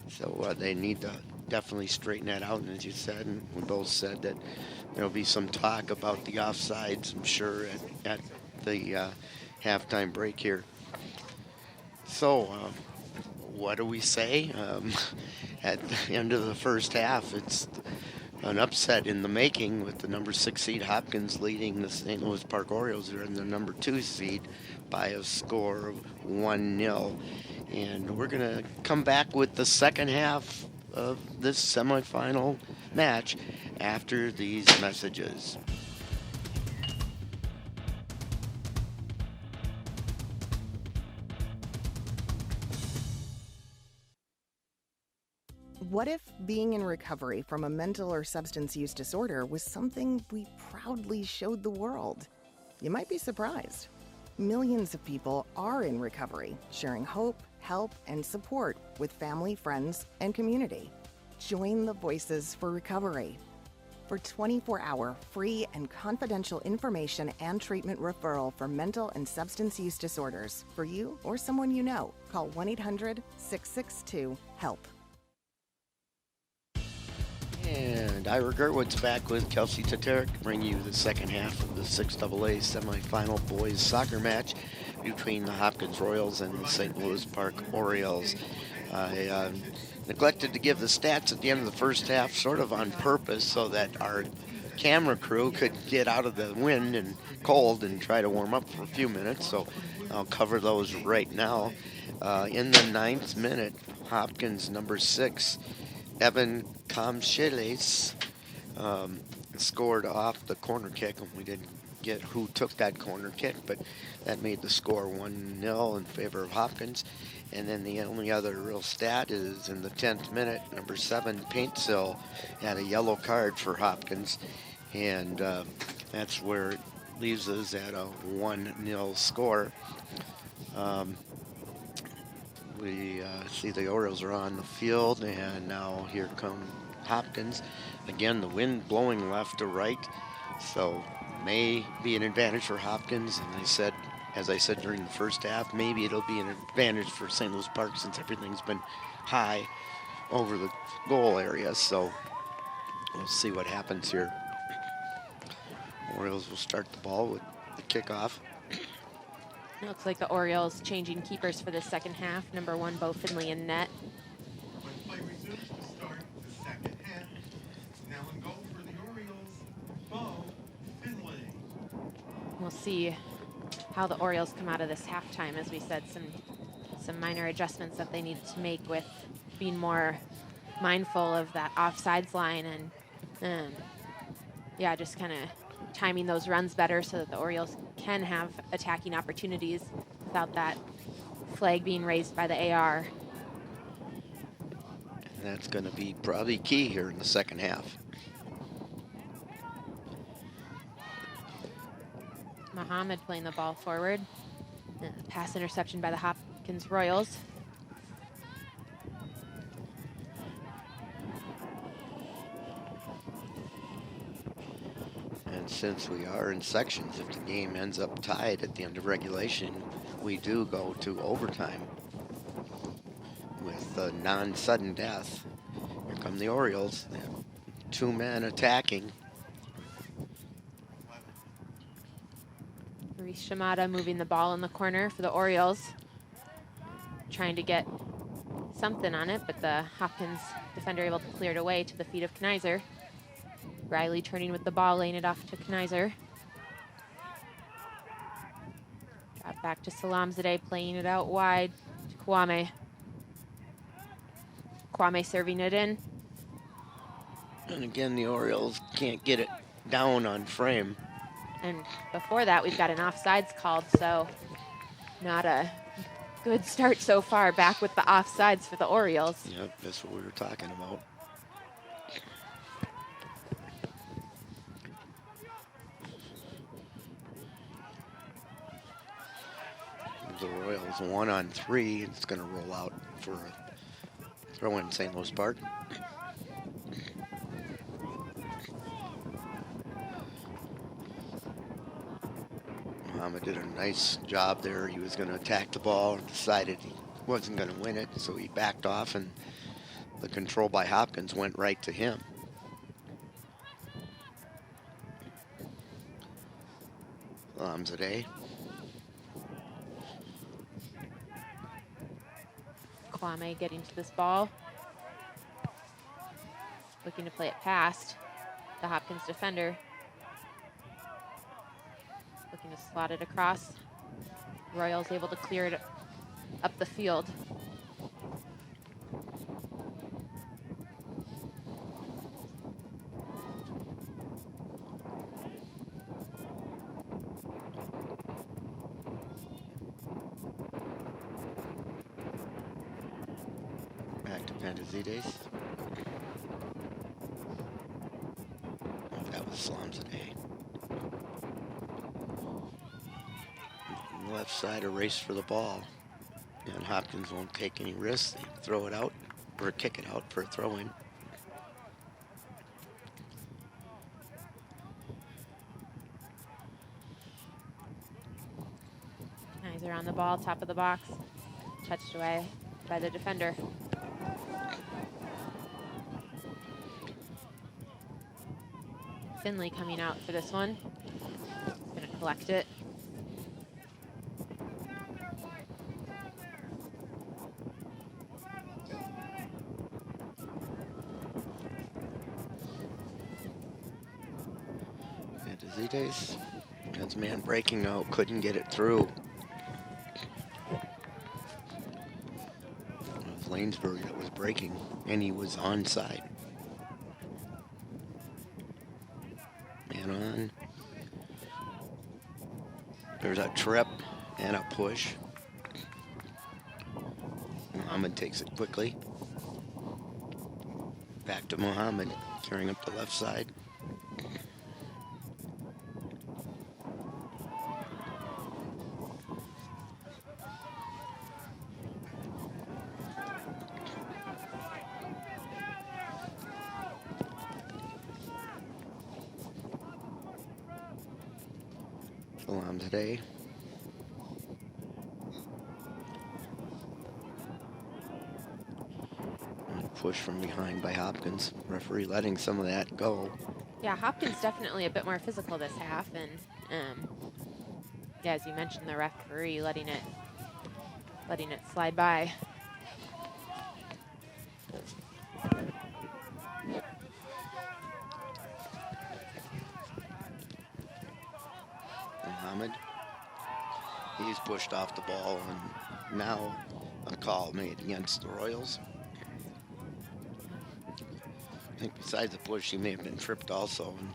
So they need to definitely straighten that out. And as you said, and we both said that there'll be some talk about the offsides, I'm sure, at the halftime break here. So what do we say? At the end of the first half, it's an upset in the making with the number 6 seed Hopkins leading the St. Louis Park Orioles. They're in the number 2 seed by a score of 1-0. And we're going to come back with the second half of this semifinal match after these messages. What if being in recovery from a mental or substance use disorder was something we proudly showed the world? You might be surprised. Millions of people are in recovery, sharing hope, help, and support with family, friends, and community. Join the Voices for Recovery. For 24-hour free and confidential information and treatment referral for mental and substance use disorders for you or someone you know, call 1-800-662-HELP. And Ira Gertwood's back with Kelsey Tatarek, bringing you the second half of the 6AA semifinal boys soccer match between the Hopkins Royals and the St. Louis Park Orioles. I neglected to give the stats at the end of the first half, sort of on purpose, so that our camera crew could get out of the wind and cold and try to warm up for a few minutes. So I'll cover those right now. In the 9th minute, Hopkins, number 6, Evan Kamsheles, scored off the corner kick, and we didn't get who took that corner kick, but that made the score 1-0 in favor of Hopkins. And then the only other real stat is in the 10th minute, number 7, Paintsill had a yellow card for Hopkins, and that's where it leaves us at a 1-0 score. We see the Orioles are on the field, and now here come Hopkins. Again, the wind blowing left to right, so may be an advantage for Hopkins. And as I said during the first half, maybe it'll be an advantage for St. Louis Park since everything's been high over the goal area. So we'll see what happens here. Orioles will start the ball with the kickoff. It looks like the Orioles changing keepers for the second half. Number 1, Bo Finley in net. When play resumes to start the second half. Now in goal for the Orioles, Bo Finley. We'll see how the Orioles come out of this halftime. As we said, some minor adjustments that they needed to make with being more mindful of that offsides line and yeah, just kind of timing those runs better so that the Orioles can have attacking opportunities without that flag being raised by the AR. And that's going to be probably key here in the second half. Muhammad playing the ball forward. Pass interception by the Hopkins Royals. And since we are in sections, if the game ends up tied at the end of regulation, we do go to overtime with a non-sudden death. Here come the Orioles. They have 2 men attacking. Reese Shimada moving the ball in the corner for the Orioles. Trying to get something on it, but the Hopkins defender able to clear it away to the feet of Knizer. Riley turning with the ball, laying it off to Knizer. Drop back to Salamzadeh, playing it out wide to Kwame. Kwame serving it in. And again, the Orioles can't get it down on frame. And before that, we've got an offsides called, so not a good start so far. Back with the offsides for the Orioles. Yep, that's what we were talking about. The Royals 1-on-3. It's going to roll out for a throw in St. Louis Park. Muhammad did a nice job there. He was going to attack the ball, decided he wasn't going to win it, so he backed off, and the control by Hopkins went right to him. Salamzadeh. Kwame getting to this ball. Looking to play it past the Hopkins defender. Looking to slot it across. Royals able to clear it up the field. Back to Pantazides. Salamzadeh. Left side, a race for the ball. And Hopkins won't take any risks. They throw it out, or kick it out for a throw-in. Kniser on the ball, top of the box. Touched away by the defender. Finley coming out for this one. Gonna collect it. Zides, his man breaking out, couldn't get it through. It was Lanesbury that was breaking, and he was onside. Man on. There's a trip and a push. Muhammad takes it quickly. Back to Muhammad, carrying up the left side. Salamzadeh. Push from behind by Hopkins. Referee letting some of that go. Yeah, Hopkins definitely a bit more physical this half, and yeah, as you mentioned, the referee letting it slide by. Muhammad, he's pushed off the ball, and now a call made against the Royals. I think besides the push, he may have been tripped also, and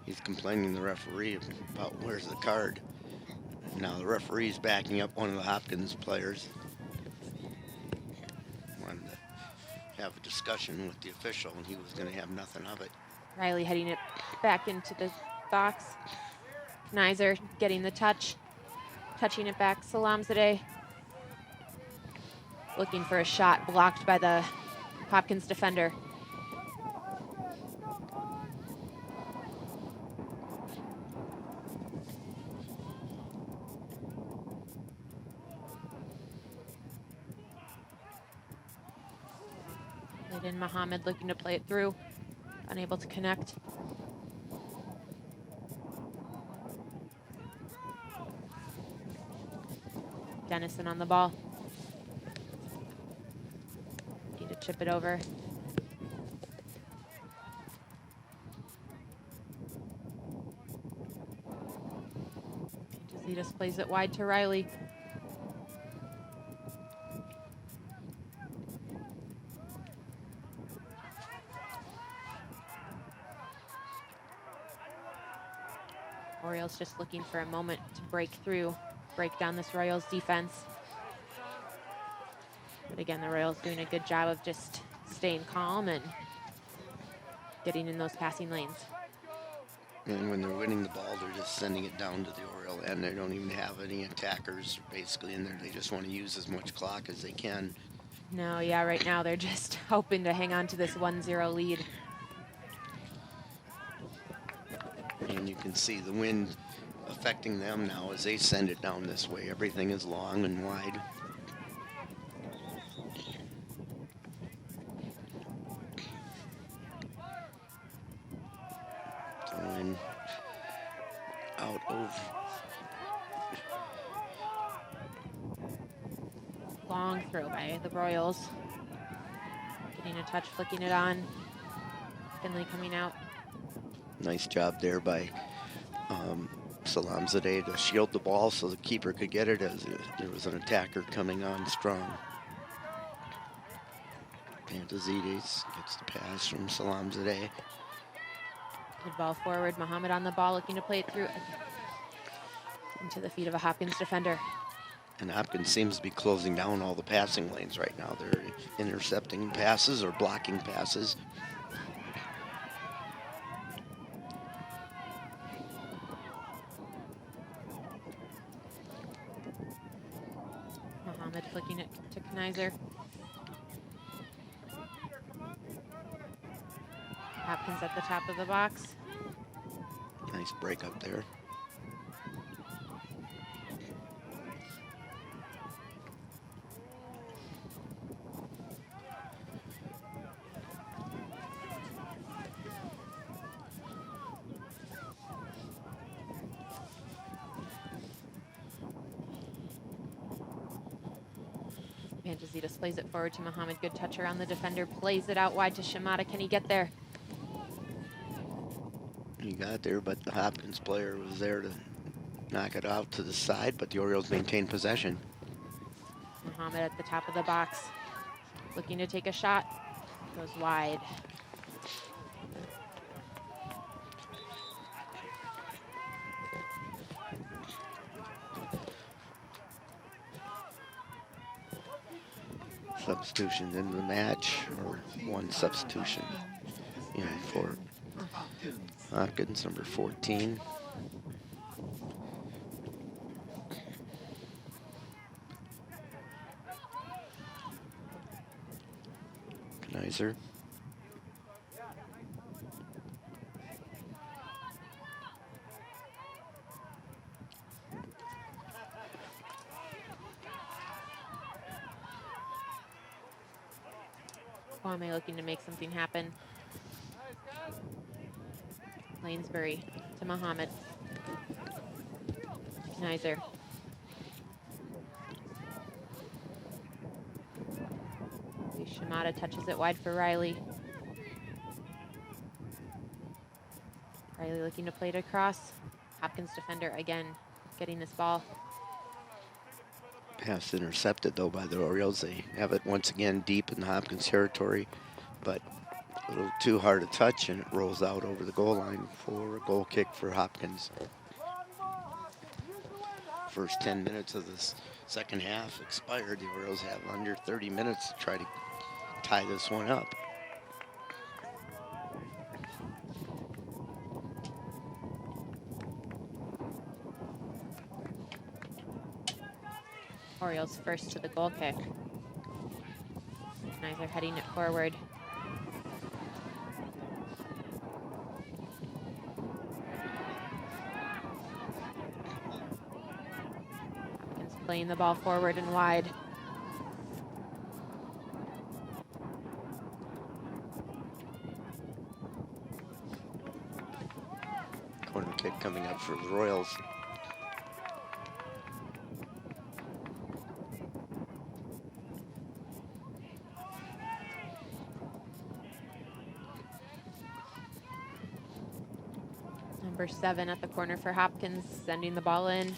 he's complaining to the referee about where's the card. Now the referee's backing up one of the Hopkins players. Wanted to have a discussion with the official, and he was going to have nothing of it. Riley heading it back into the box. Kniser getting the touch, touching it back. Salamzadeh looking for a shot, blocked by the Hopkins defender. Layden Muhammad looking to play it through, unable to connect. Dennison on the ball. Need to chip it over. Zides plays it wide to Riley. Orioles just looking for a moment to break through, break down this Royals defense. But again, the Royals doing a good job of just staying calm and getting in those passing lanes. And when they're winning the ball, they're just sending it down to the Oriole end. They don't even have any attackers basically in there. They just want to use as much clock as they can. No, yeah, right now they're just hoping to hang on to this 1-0 lead. And you can see the wind affecting them now as they send it down this way. Everything is long and wide. Throwing out over. Long throw by the Royals. Getting a touch, flicking it on. Finley coming out. Nice job there by Salamzadeh to shield the ball so the keeper could get it as there was an attacker coming on strong. And Zides gets the pass from Salamzadeh. Good ball forward. Muhammad on the ball, looking to play it through into the feet of a Hopkins defender. And Hopkins seems to be closing down all the passing lanes right now. They're intercepting passes or blocking passes. Muhammad flicking it to Knizer. Hopkins at the top of the box. Nice break up there. Pantazitas plays it forward to Muhammad. Good touch around the defender. Plays it out wide to Shimada. Can he get there? He got there, but the Hopkins player was there to knock it out to the side, but the Orioles maintained possession. Muhammad at the top of the box. Looking to take a shot. Goes wide. Substitutions in the match, or one substitution in for Hopkins, number 14. Knizer. Kwame looking to make something happen. Lanesbury to Muhammad. Knizer. Shimada touches it wide for Riley. Riley looking to play it across. Hopkins defender again getting this ball. Pass intercepted though by the Orioles. They have it once again deep in the Hopkins territory, but a little too hard to touch, and it rolls out over the goal line for a goal kick for Hopkins. First 10 minutes of this second half expired. The Orioles have under 30 minutes to try to tie this one up. Orioles first to the goal kick. Knizer heading it forward. Hopkins playing the ball forward and wide. Corner kick coming up for the Royals. Number 7 at the corner for Hopkins, sending the ball in.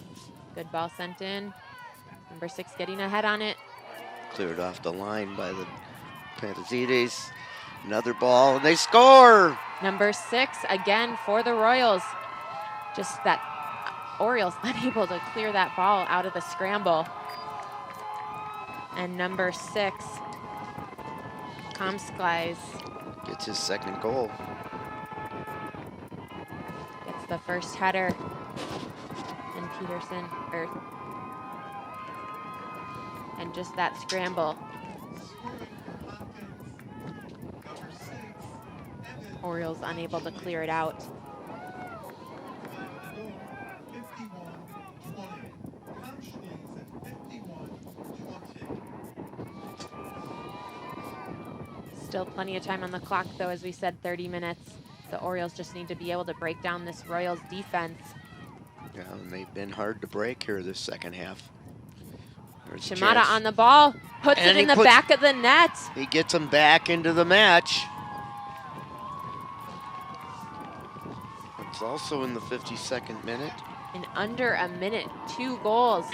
Good ball sent in. Number 6 getting ahead on it. Cleared off the line by the Pantazitas. Another ball, and they score! Number 6 again for the Royals. Just that Orioles unable to clear that ball out of the scramble. And number 6, Komskais Gets his second goal. gets the first header. And Peterson, and just that scramble. Orioles unable to clear it out. Still plenty of time on the clock, though, as we said, 30 minutes. The Orioles just need to be able to break down this Royals defense. Yeah, and they've been hard to break here this second half. There's a Shimada chance. on the ball, puts And it in he the back of the net. He gets them back into the match. It's also in the 52nd minute. In under a minute, 2 goals.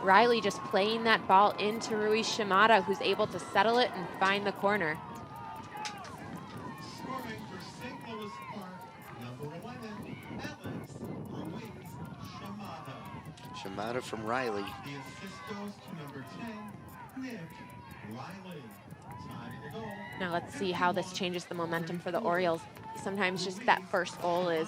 Riley just playing that ball into Ruiz Shimada, who's able to settle it and find the corner. Scoring for St. Louis Park, number 11, Alex Ruiz Shimada. Shimada from Riley. The assist goes to number 10, Nick Riley. Time to go. Now let's see how this changes the momentum for the Orioles. Sometimes just that first goal is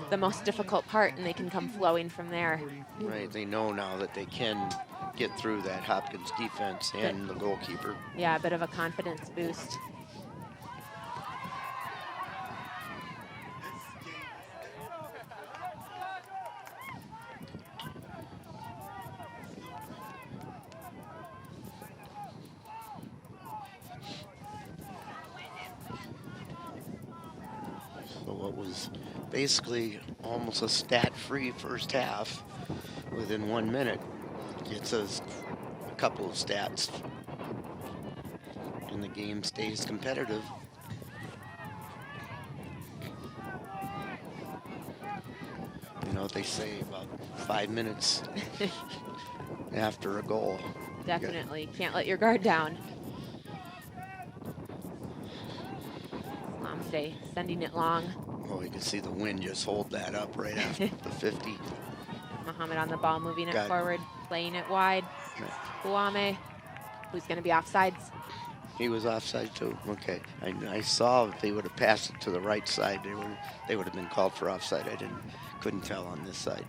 the most difficult part, and they can come flowing from there. Right, they know now that they can get through that Hopkins defense and the goalkeeper. Yeah, a bit of a confidence boost. So what was basically almost a stat-free first half within 1 minute gets us a couple of stats. And the game stays competitive. You know what they say about 5 minutes after a goal. Definitely. Can't let your guard down. Salamsday sending it long. Oh, you can see the wind just hold that up right after the 50. Muhammad on the ball, moving it Got it. forward, playing it wide. Kwame, who's going to be offsides. He was offside too. Okay, I saw if they would have passed it to the right side, they would have been called for offside. Couldn't tell on this side.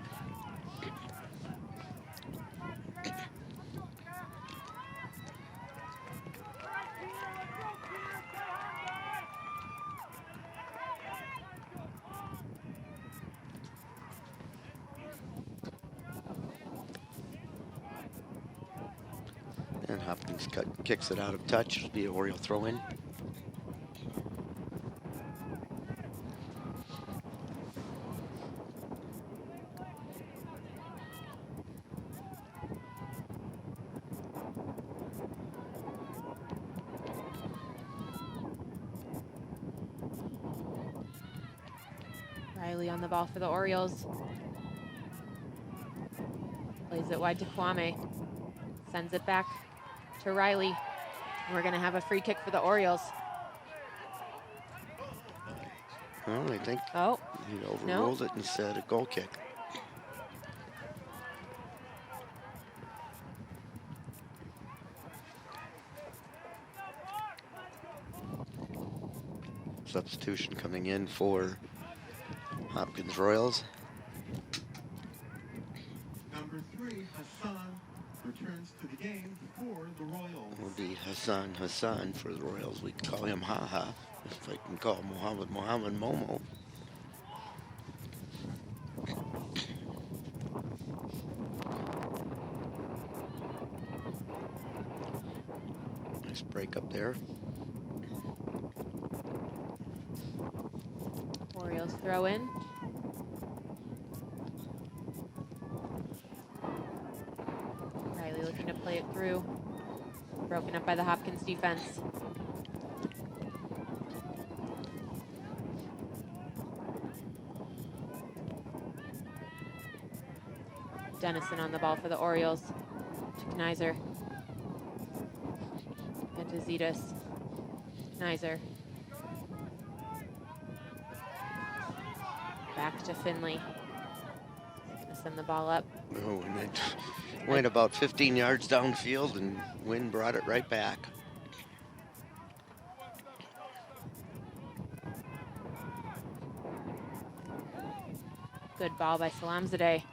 And Hopkins kicks it out of touch. It'll be an Oriole throw in. Riley on the ball for the Orioles. Plays it wide to Kwame. Sends it back to Riley. We're going to have a free kick for the Orioles. Well, I think Oh, he overruled it and said a goal kick. Substitution coming in for Hopkins Royals. Number 3, Hassan, returns to the game for the Royals. Will be Hassan for the Royals. We can call him Ha-Ha. If I can call Mohammed Momo. Nice break up there. Orioles throw in. Riley looking to play it through. Broken up by the Hopkins defense. Dennison on the ball for the Orioles. To Kniser. And to Zetas. Kniser. Back to Finley. Gonna send the ball up. Oh, and it went about 15 yards downfield, and wind brought it right back. Good ball by Salamzadeh.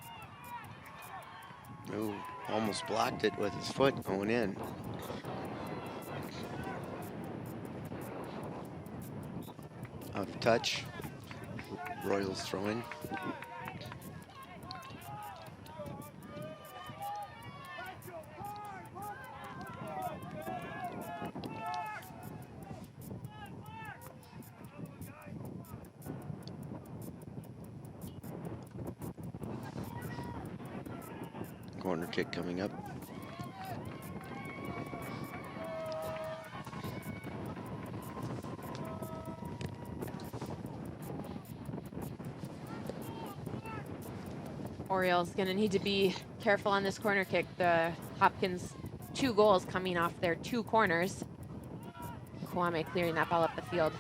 Oh, almost blocked it with his foot going in. Out of touch. Royals throw in. Corner kick coming up. Orioles gonna need to be careful on this corner kick. The Hopkins 2 goals coming off their 2 corners. Kwame clearing that ball up the field.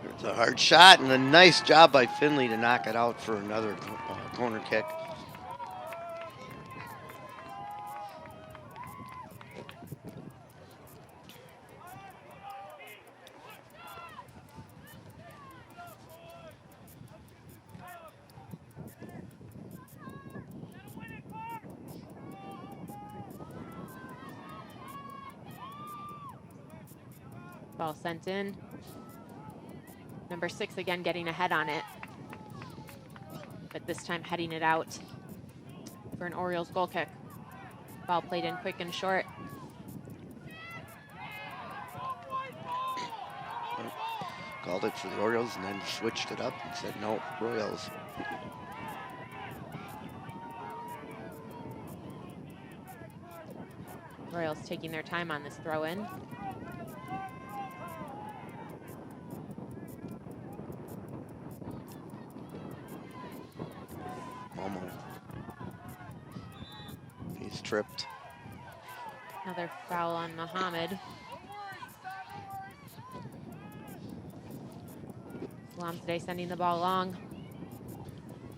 It's a hard shot and a nice job by Finley to knock it out for another corner kick. Ball sent in. Number 6 again getting ahead on it, but this time heading it out for an Orioles goal kick. Ball played in quick and short. Called it for the Orioles and then switched it up and said, no, Royals. Royals taking their time on this throw-in. Momo. He's tripped. Another foul on Muhammad. Salamzadeh sending the ball long.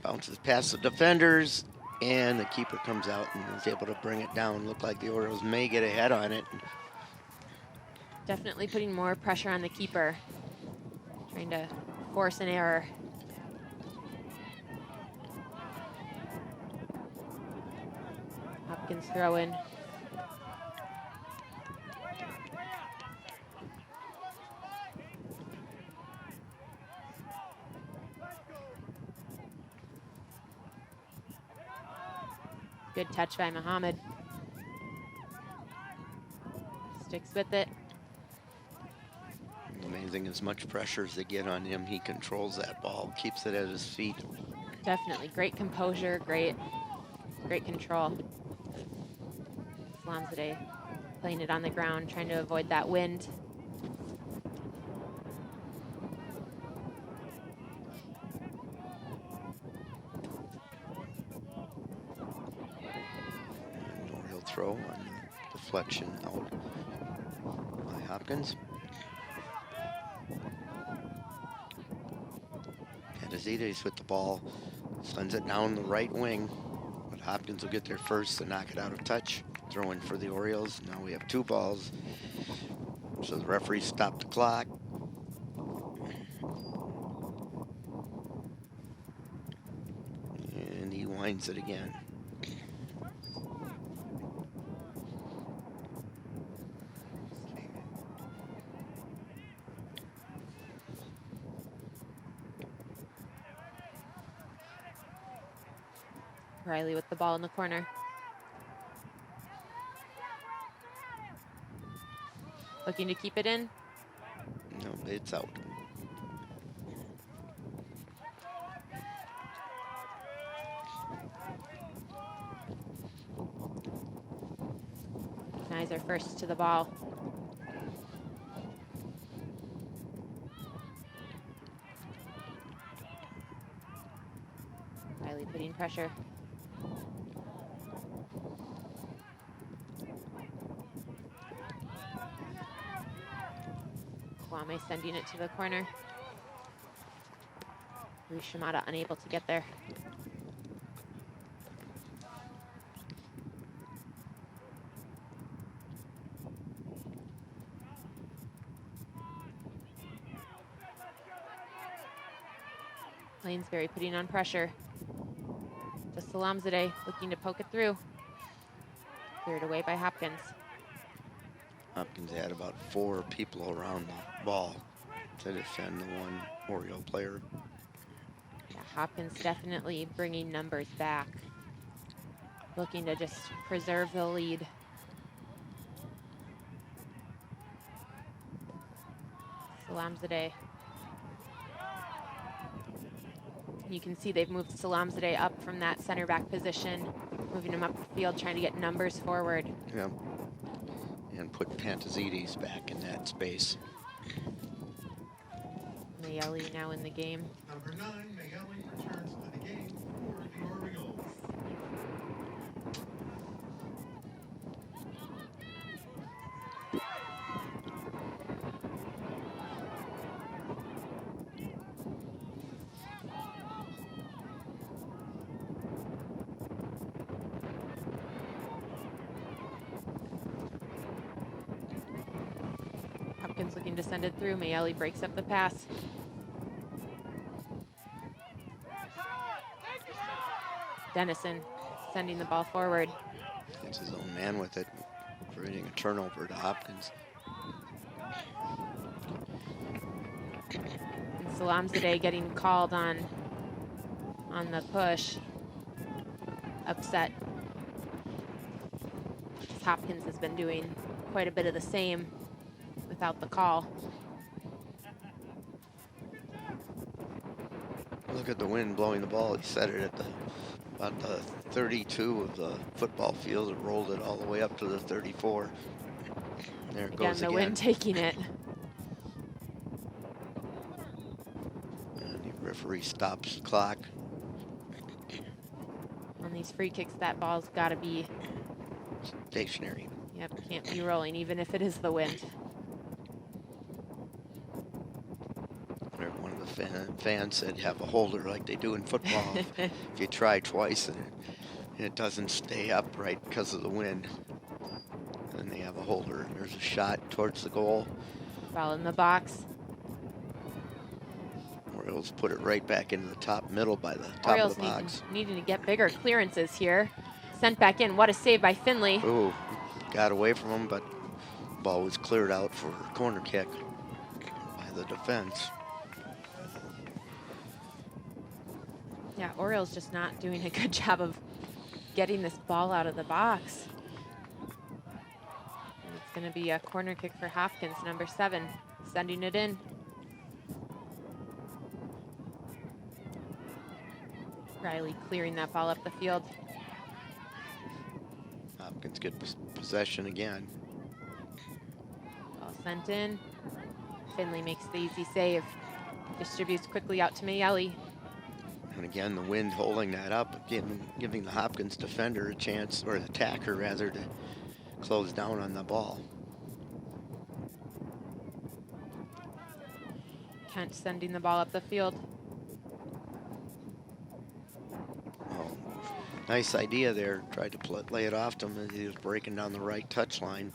Bounces past the defenders, and the keeper comes out and is able to bring it down. Looked like the Orioles may get ahead on it. Definitely putting more pressure on the keeper, trying to force an error. Hopkins throw in. Good touch by Muhammad. Sticks with it. Amazing, as much pressure as they get on him, he controls that ball, keeps it at his feet. Definitely great composure, great control. Salamzadeh playing it on the ground, trying to avoid that wind. Oriole throw on deflection out by Hopkins. Pantazides with the ball, sends it down the right wing, but Hopkins will get there first to knock it out of touch. Throwing for the Orioles. Now we have 2 balls. So the referee stopped the clock. And he winds it again. Riley with the ball in the corner. Looking to keep it in. No, it's out. Knizer first to the ball. Riley putting pressure. Kwame sending it to the corner. Shimada unable to get there. Lanesbury putting on pressure. To Salamzadeh looking to poke it through. Cleared away by Hopkins. Hopkins had about 4 people around the ball to defend the one Oriole player. Yeah, Hopkins definitely bringing numbers back. Looking to just preserve the lead. Salamzadeh. You can see they've moved Salamzadeh up from that center back position, moving him up the field, trying to get numbers forward. Yeah. And put Pantazides back in that space. Mayeli now in the game. Number 9, Mayeli returns to the game for the Orioles. Hopkins looking to send it through. Mayeli breaks up the pass. Dennison sending the ball forward. Gets his own man with it, creating a turnover to Hopkins. And Salamzadeh getting called on the push. Upset. Hopkins has been doing quite a bit of the same without the call. Look at the wind blowing the ball. He set it at about the 32 of the football field. It rolled it all the way up to the 34. There it goes The again. wind taking it. And the referee stops the clock. On these free kicks, that ball's got to be Stationary. Yep, can't be rolling, even if it is the wind. One of the fans said have a holder like they do in football. If you try twice and it doesn't stay upright because of the wind, then they have a holder. There's a shot towards the goal. Ball in the box. Orioles put it right back into the top middle by the top Orioles of the box. needing to get bigger clearances here. Sent back in. What a save by Finley. Ooh, got away from him, but the ball was cleared out for a corner kick by the defense. Yeah, Orioles just not doing a good job of getting this ball out of the box. And it's going to be a corner kick for Hopkins, number 7, sending it in. Riley clearing that ball up the field. Hopkins get possession again. Ball sent in. Finley makes the easy save. Distributes quickly out to Mayeli. And again, the wind holding that up, giving the Hopkins defender a chance, or the attacker rather, to close down on the ball. Kent sending the ball up the field. Oh, nice idea there. Tried to lay it off to him as he was breaking down the right touchline.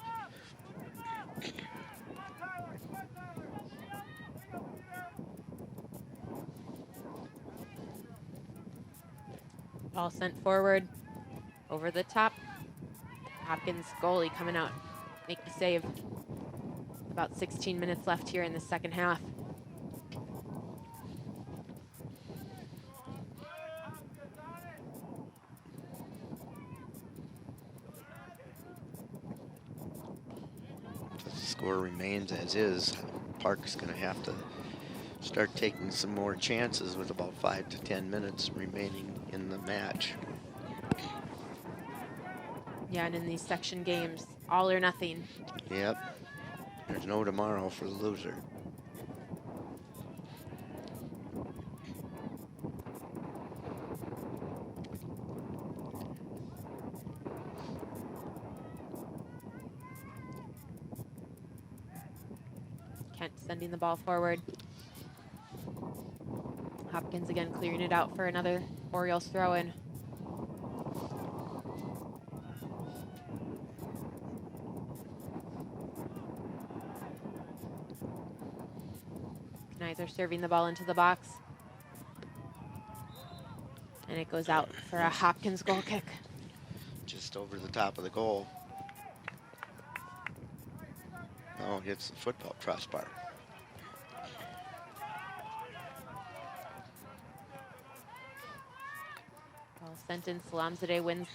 Ball sent forward, over the top. Hopkins goalie coming out, make the save. About 16 minutes left here in the second half. The score remains as is. Park's going to have to start taking some more chances with about 5 to 10 minutes remaining in the match. Yeah, and in these section games, all or nothing. Yep. There's no tomorrow for the loser. Kent sending the ball forward. Hopkins again clearing it out for another Orioles throw-in. Knizer serving the ball into the box. And it goes out for a Hopkins goal kick. Just over the top of the goal. Oh, hits the football crossbar. Ball sent in. Salamzadeh wins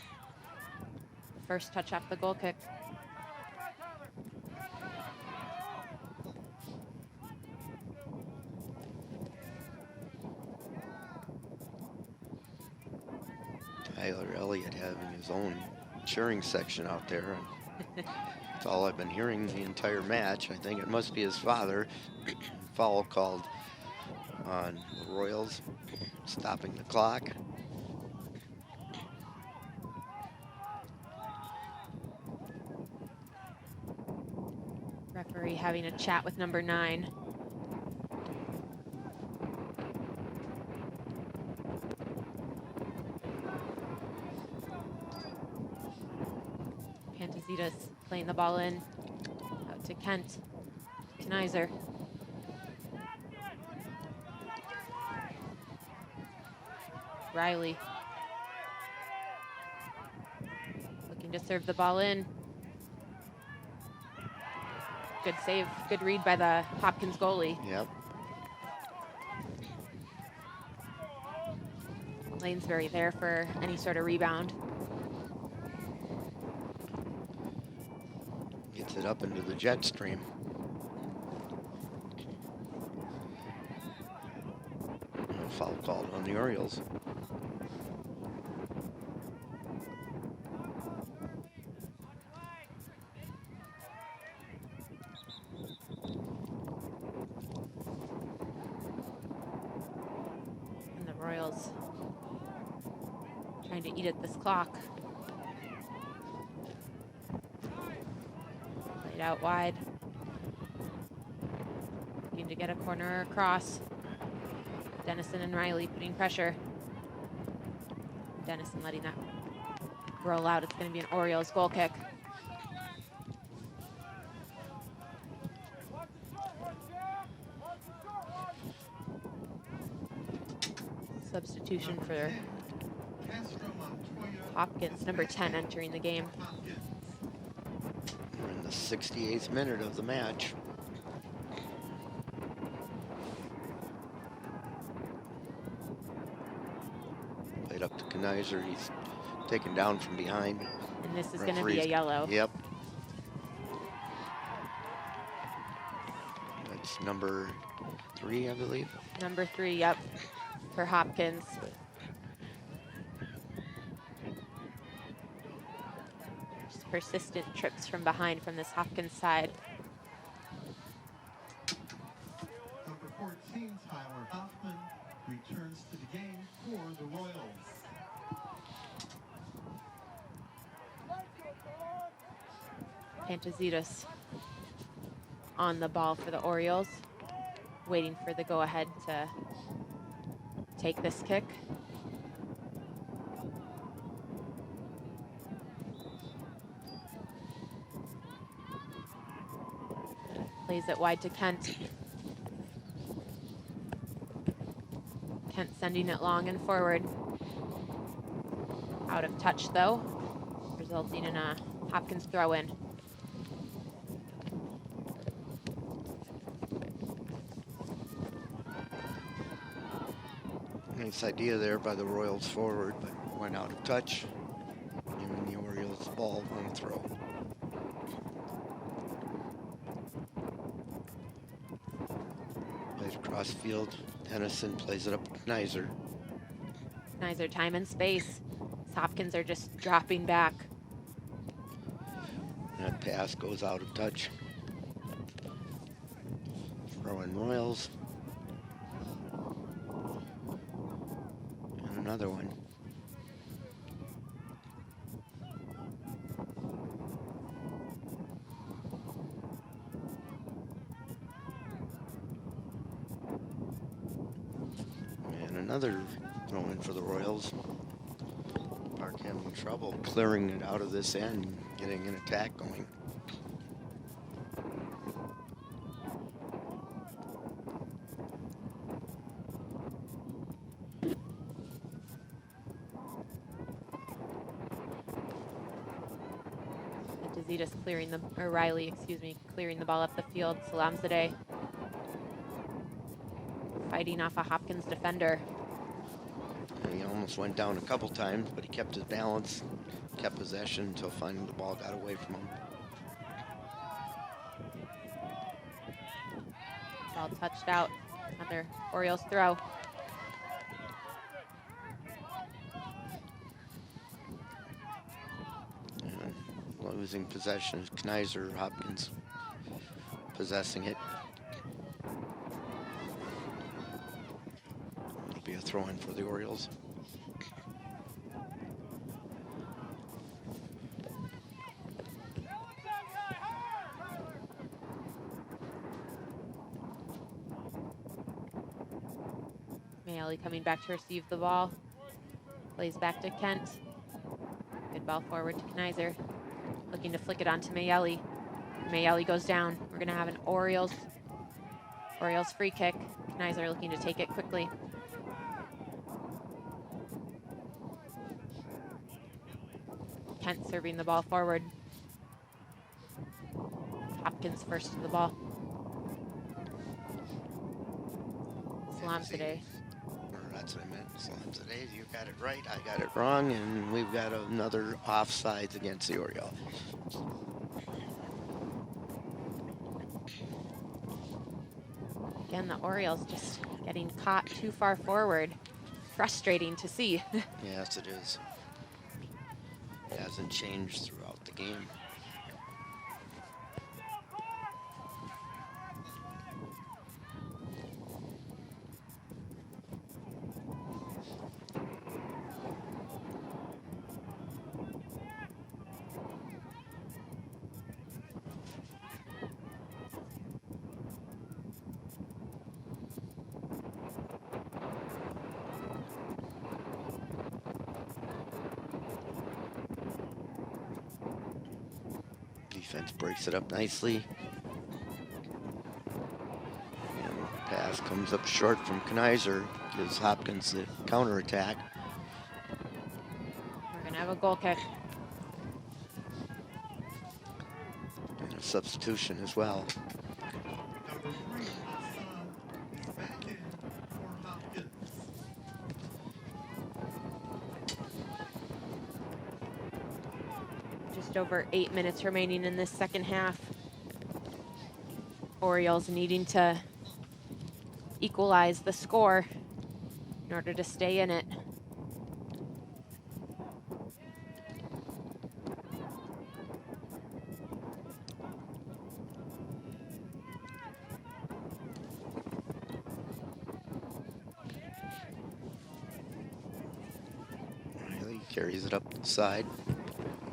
first touch off the goal kick. Tyler Elliott having his own cheering section out there. And that's all I've been hearing the entire match. I think it must be his father. Foul called on the Royals, stopping the clock. Referee having a chat with number 9. Pantazitas playing the ball in. Out to Kent. Knizer. Riley. Looking to serve the ball in. Good save, good read by the Hopkins goalie. Yep. Lanesbury there for any sort of rebound. Gets it up into the jet stream. And a foul called on the Orioles. And the Royals trying to eat at this clock. Laid out wide. Looking to get a corner across. Dennison and Riley putting pressure. Dennison letting that roll out. It's going to be an Orioles goal kick. Substitution for Hopkins, number 10, entering the game. We're in the 68th minute of the match. Played up to Knizer. He's taken down from behind. And this is going to be a yellow. Yep. That's number 3, I believe. Number 3, yep, for Hopkins. Just persistent trips from behind from this Hopkins side. Number 14, Tyler Hoffman, returns to the game for the Royals. Pantazitas on the ball for the Orioles, waiting for the go-ahead to take this kick. Plays it wide to Kent. Kent sending it long and forward. Out of touch though, resulting in a Hopkins throw in. Nice idea there by the Royals forward, but went out of touch. Giving the Orioles ball on the throw. Plays across field. Dennison plays it up to Knizer. Knizer, time and space. Hopkins are just dropping back. That pass goes out of touch. Throw in Royals. And another one. And another throw in for the Royals. Park having trouble clearing it out of this end, getting an attack going. Pantazitas clearing the, or Riley, excuse me, clearing the ball up the field. Salamzadeh fighting off a Hopkins defender. He almost went down a couple times, but he kept his balance, kept possession until finally the ball got away from him. Ball touched out. Another Orioles throw. And losing possession, Knizer, Hopkins possessing it. It'll be a throw-in for the Orioles. Mayali coming back to receive the ball. Plays back to Kent. Good ball forward to Knizer. Looking to flick it onto Mayeli. Mayeli goes down. We're gonna have an Orioles free kick. Knizer looking to take it quickly. Kent serving the ball forward. Hopkins first to the ball. Salamzadeh. That's what I meant. Salon today, you got it right, I got it wrong, and we've got another offsides against the Orioles. Again, the Orioles just getting caught too far forward. Frustrating to see. Yes, it is. It hasn't changed throughout the game. Defense breaks it up nicely. And the pass comes up short from Knizer. Gives Hopkins the counterattack. We're gonna have a goal kick. And a substitution as well. Number 3, Hassan, is back in for Hopkins. Just over 8 minutes remaining in this second half. Orioles needing to equalize the score in order to stay in it. Riley carries it up the side.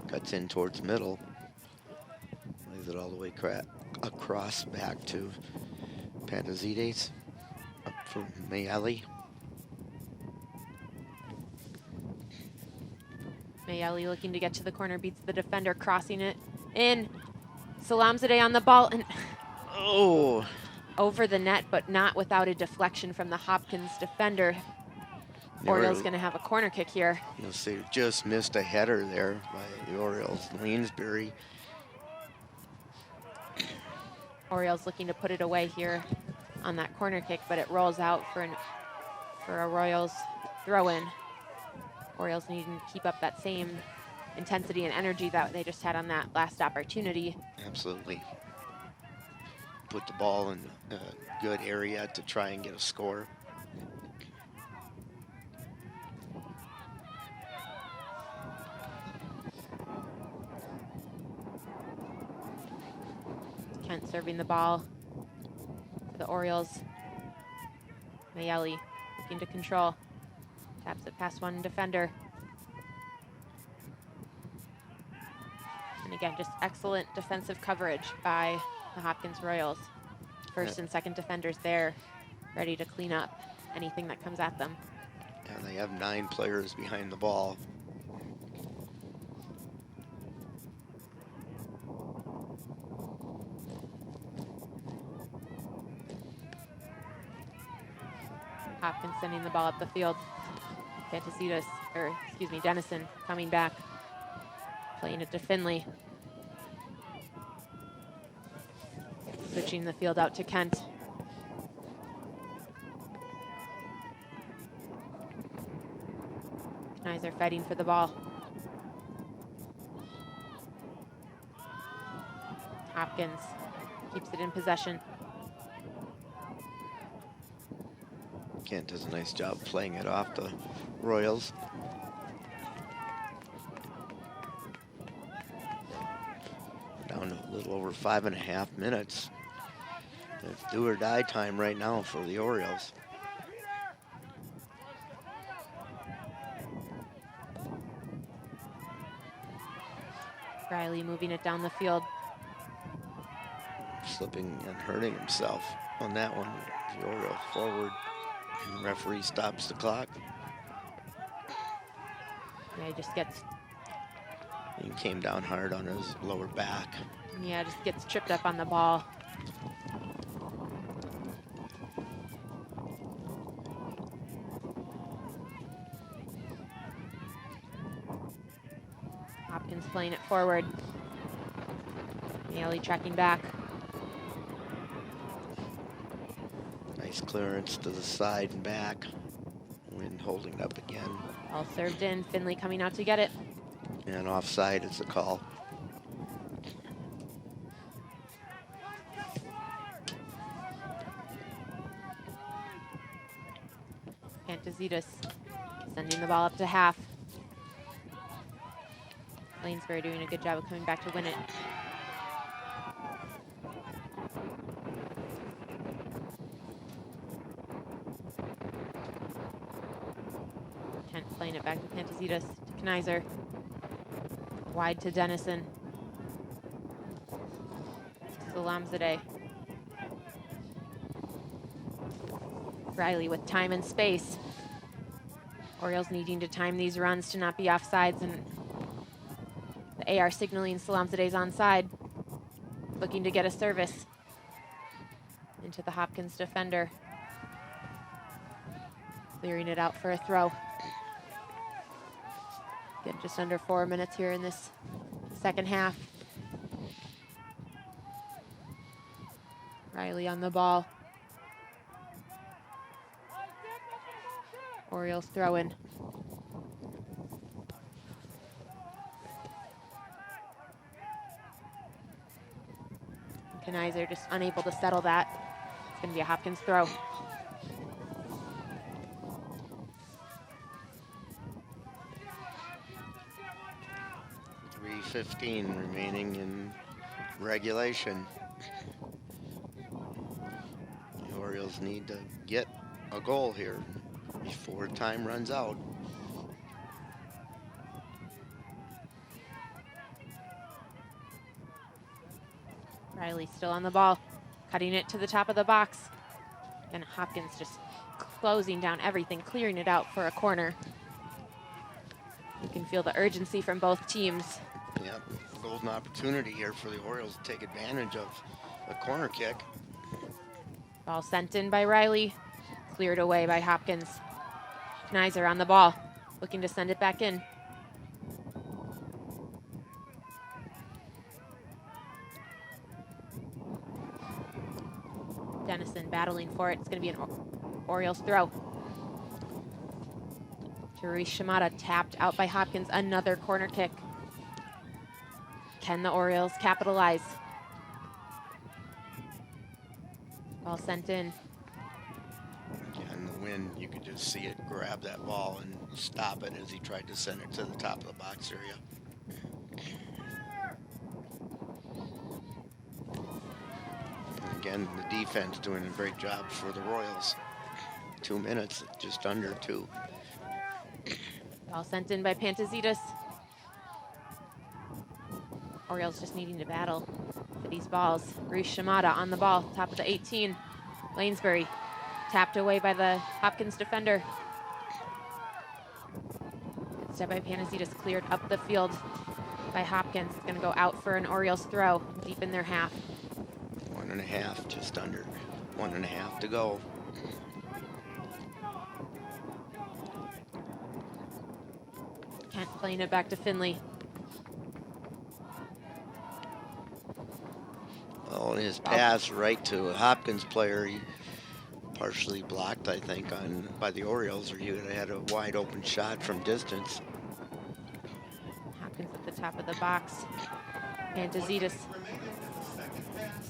Cuts in towards middle. Lays it all the way across back to Pantazides. Up for Mayeli. Mayeli looking to get to the corner, beats the defender, crossing it in. Salamzadeh on the ball and Oh! over the net, but not without a deflection from the Hopkins defender. They were- Orioles gonna have a corner kick here. You'll see, just missed a header there by the Orioles. Lanesbury. Orioles looking to put it away here on that corner kick, but it rolls out for a Royals throw-in. Orioles needing to keep up that same intensity and energy that they just had on that last opportunity. Absolutely. Put the ball in a good area to try and get a score. Kent serving the ball for the Orioles. Mayeli looking to control. Taps it past one defender. And again, just excellent defensive coverage by the Hopkins Royals. First and second defenders there, ready to clean up anything that comes at them. And they have 9 players behind the ball. Hopkins sending the ball up the field. Dennison coming back, playing it to Finley. Switching the field out to Kent. Knizer fighting for the ball. Hopkins keeps it in possession. Kent does a nice job playing it off the Royals. Down to a little over 5.5 minutes. It's do or die time right now for the Orioles. Riley moving it down the field. Slipping and hurting himself on that one. The Oriole forward. And the referee stops the clock. Yeah, he just gets, He came down hard on his lower back. just gets tripped up on the ball. Hopkins playing it forward. Mayeli tracking back. Nice clearance to the side and back. Win and holding it up again. All served in. Finley coming out to get it. And offside is the call. Pantazitas sending the ball up to half. Lanesbury doing a good job of coming back to win it. Kent playing it back to Pantazitas, to Kniser. Wide to Dennison. Salamzadeh. Riley with time and space. Orioles needing to time these runs to not be offsides, and the AR signaling Salamzadeh's onside. Looking to get a service into the Hopkins defender. Clearing it out for a throw. Again, just under 4 minutes here in this second half. Riley on the ball. Orioles throw in. Kniser just unable to settle that. It's going to be a Hopkins throw. .3:15 remaining in regulation. The Orioles need to get a goal here before time runs out. Riley still on the ball, cutting it to the top of the box. And Hopkins just closing down everything, clearing it out for a corner. You can feel the urgency from both teams. Yep, golden opportunity here for the Orioles to take advantage of a corner kick. Ball sent in by Riley, cleared away by Hopkins. Kniser on the ball, looking to send it back in. Dennison battling for it. It's going to be an Orioles throw. Therese Shimada tapped out by Hopkins. Another corner kick. Can the Orioles capitalize? Ball sent in. And the wind, you could just see it grab that ball and stop it as he tried to send it to the top of the box area. Again, the defense doing a great job for the Royals. 2 minutes, just under 2. Ball sent in by Pantazitas. Orioles just needing to battle for these balls. Reese Shimada on the ball, top of the 18. Lanesbury tapped away by the Hopkins defender. Good step by Pantazitas, cleared up the field by Hopkins. It's gonna go out for an Orioles throw, deep in their half. 1.5, just under 1.5 to go. Kent playing it back to Finley. Well, his pass right to a Hopkins player, he partially blocked, I think, by the Orioles, or he would have had a wide open shot from distance. Hopkins at the top of the box. Pantazitas.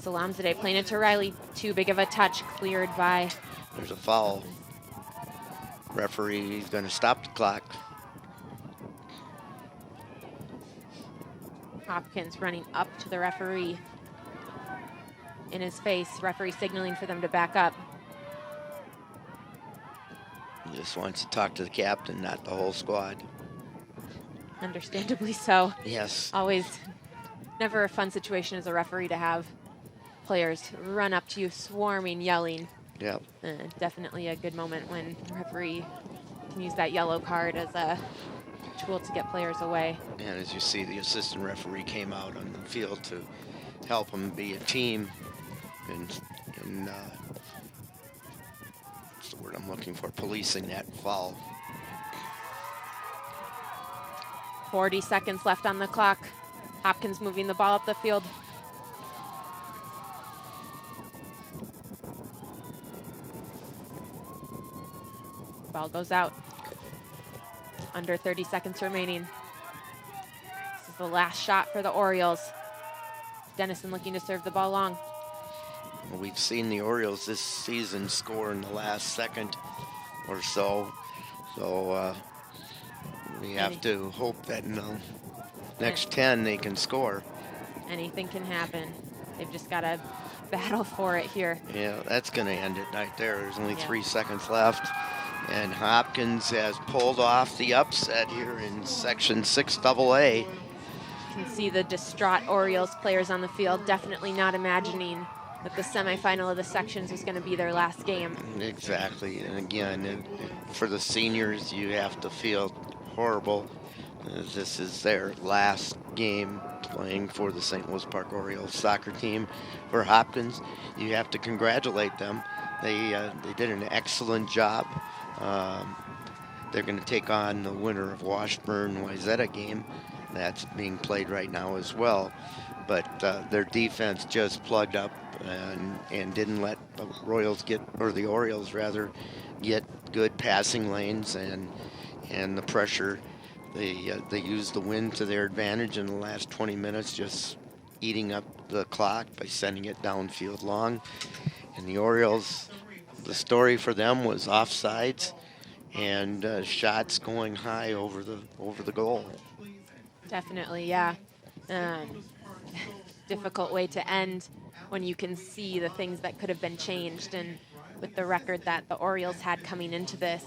Salamzadeh playing it to Riley. Too big of a touch, cleared by. There's a foul. Referee's going to stop the clock. Hopkins running up to the referee. In his face, referee signaling for them to back up. He just wants to talk to the captain, not the whole squad. Understandably so. Yes. Always never a fun situation as a referee to have players run up to you swarming, yelling. Yep. Definitely a good moment when the referee can use that yellow card as a tool to get players away. And as you see, the assistant referee came out on the field to help them be a team. And what's the word I'm looking for? Policing that foul. 40 seconds left on the clock. Hopkins moving the ball up the field. Ball goes out. Under 30 seconds remaining. This is the last shot for the Orioles. Dennison looking to serve the ball long. We've seen the Orioles this season score in the last second or so. So we have to hope that in the next 10 they can score. Anything can happen. They've just got to battle for it here. Yeah, that's going to end it right there. There's only 3 seconds left. And Hopkins has pulled off the upset here in Section 6AA. You can see the distraught Orioles players on the field, definitely not imagining that the semifinal of the sections was going to be their last game. Exactly. And again, for the seniors, you have to feel horrible. This is their last game playing for the St. Louis Park Orioles soccer team. For Hopkins, you have to congratulate them. They did an excellent job. They're going to take on the winner of Washburn-Wayzata game. That's being played right now as well. But their defense just plugged up and didn't let the the Orioles rather, get good passing lanes and the pressure. They used the wind to their advantage in the last 20 minutes, just eating up the clock by sending it downfield long. And the Orioles, the story for them was offsides and shots going high over the goal. Definitely, yeah. Difficult way to end when you can see the things that could have been changed. And with the record that the Orioles had coming into this,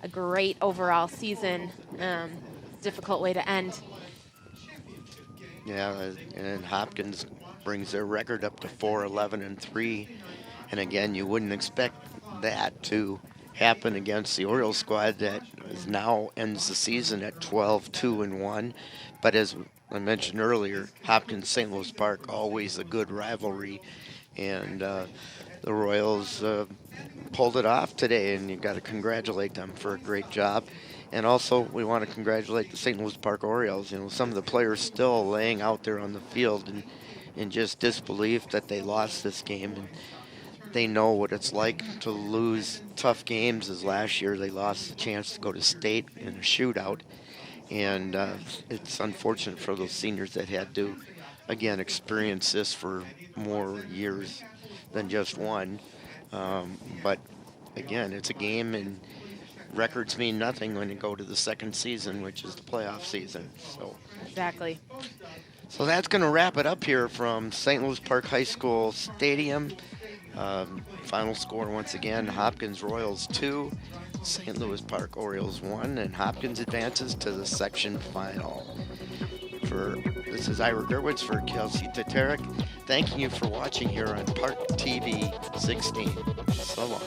a great overall season, difficult way to end. Yeah, and Hopkins brings their record up to 4-11-3. And again, you wouldn't expect that to happen against the Orioles squad that now ends the season at 12-2-1. But as I mentioned earlier, Hopkins St. Louis Park, always a good rivalry. And the Royals pulled it off today, and you've got to congratulate them for a great job. And also, we want to congratulate the St. Louis Park Orioles. You know, some of the players still laying out there on the field in just disbelief that they lost this game. And they know what it's like to lose tough games, as last year they lost the chance to go to state in a shootout. And it's unfortunate for those seniors that had to, again, experience this for more years than just one. But again, it's a game, and records mean nothing when you go to the second season, which is the playoff season. So Exactly. So that's going to wrap it up here from St. Louis Park High School Stadium. Final score once again: Hopkins Royals 2, St. Louis Park Orioles 1, and Hopkins advances to the section final. This is Ira Gerwitz for Kelsey Tatarek, thanking you for watching here on Park TV 16. So long.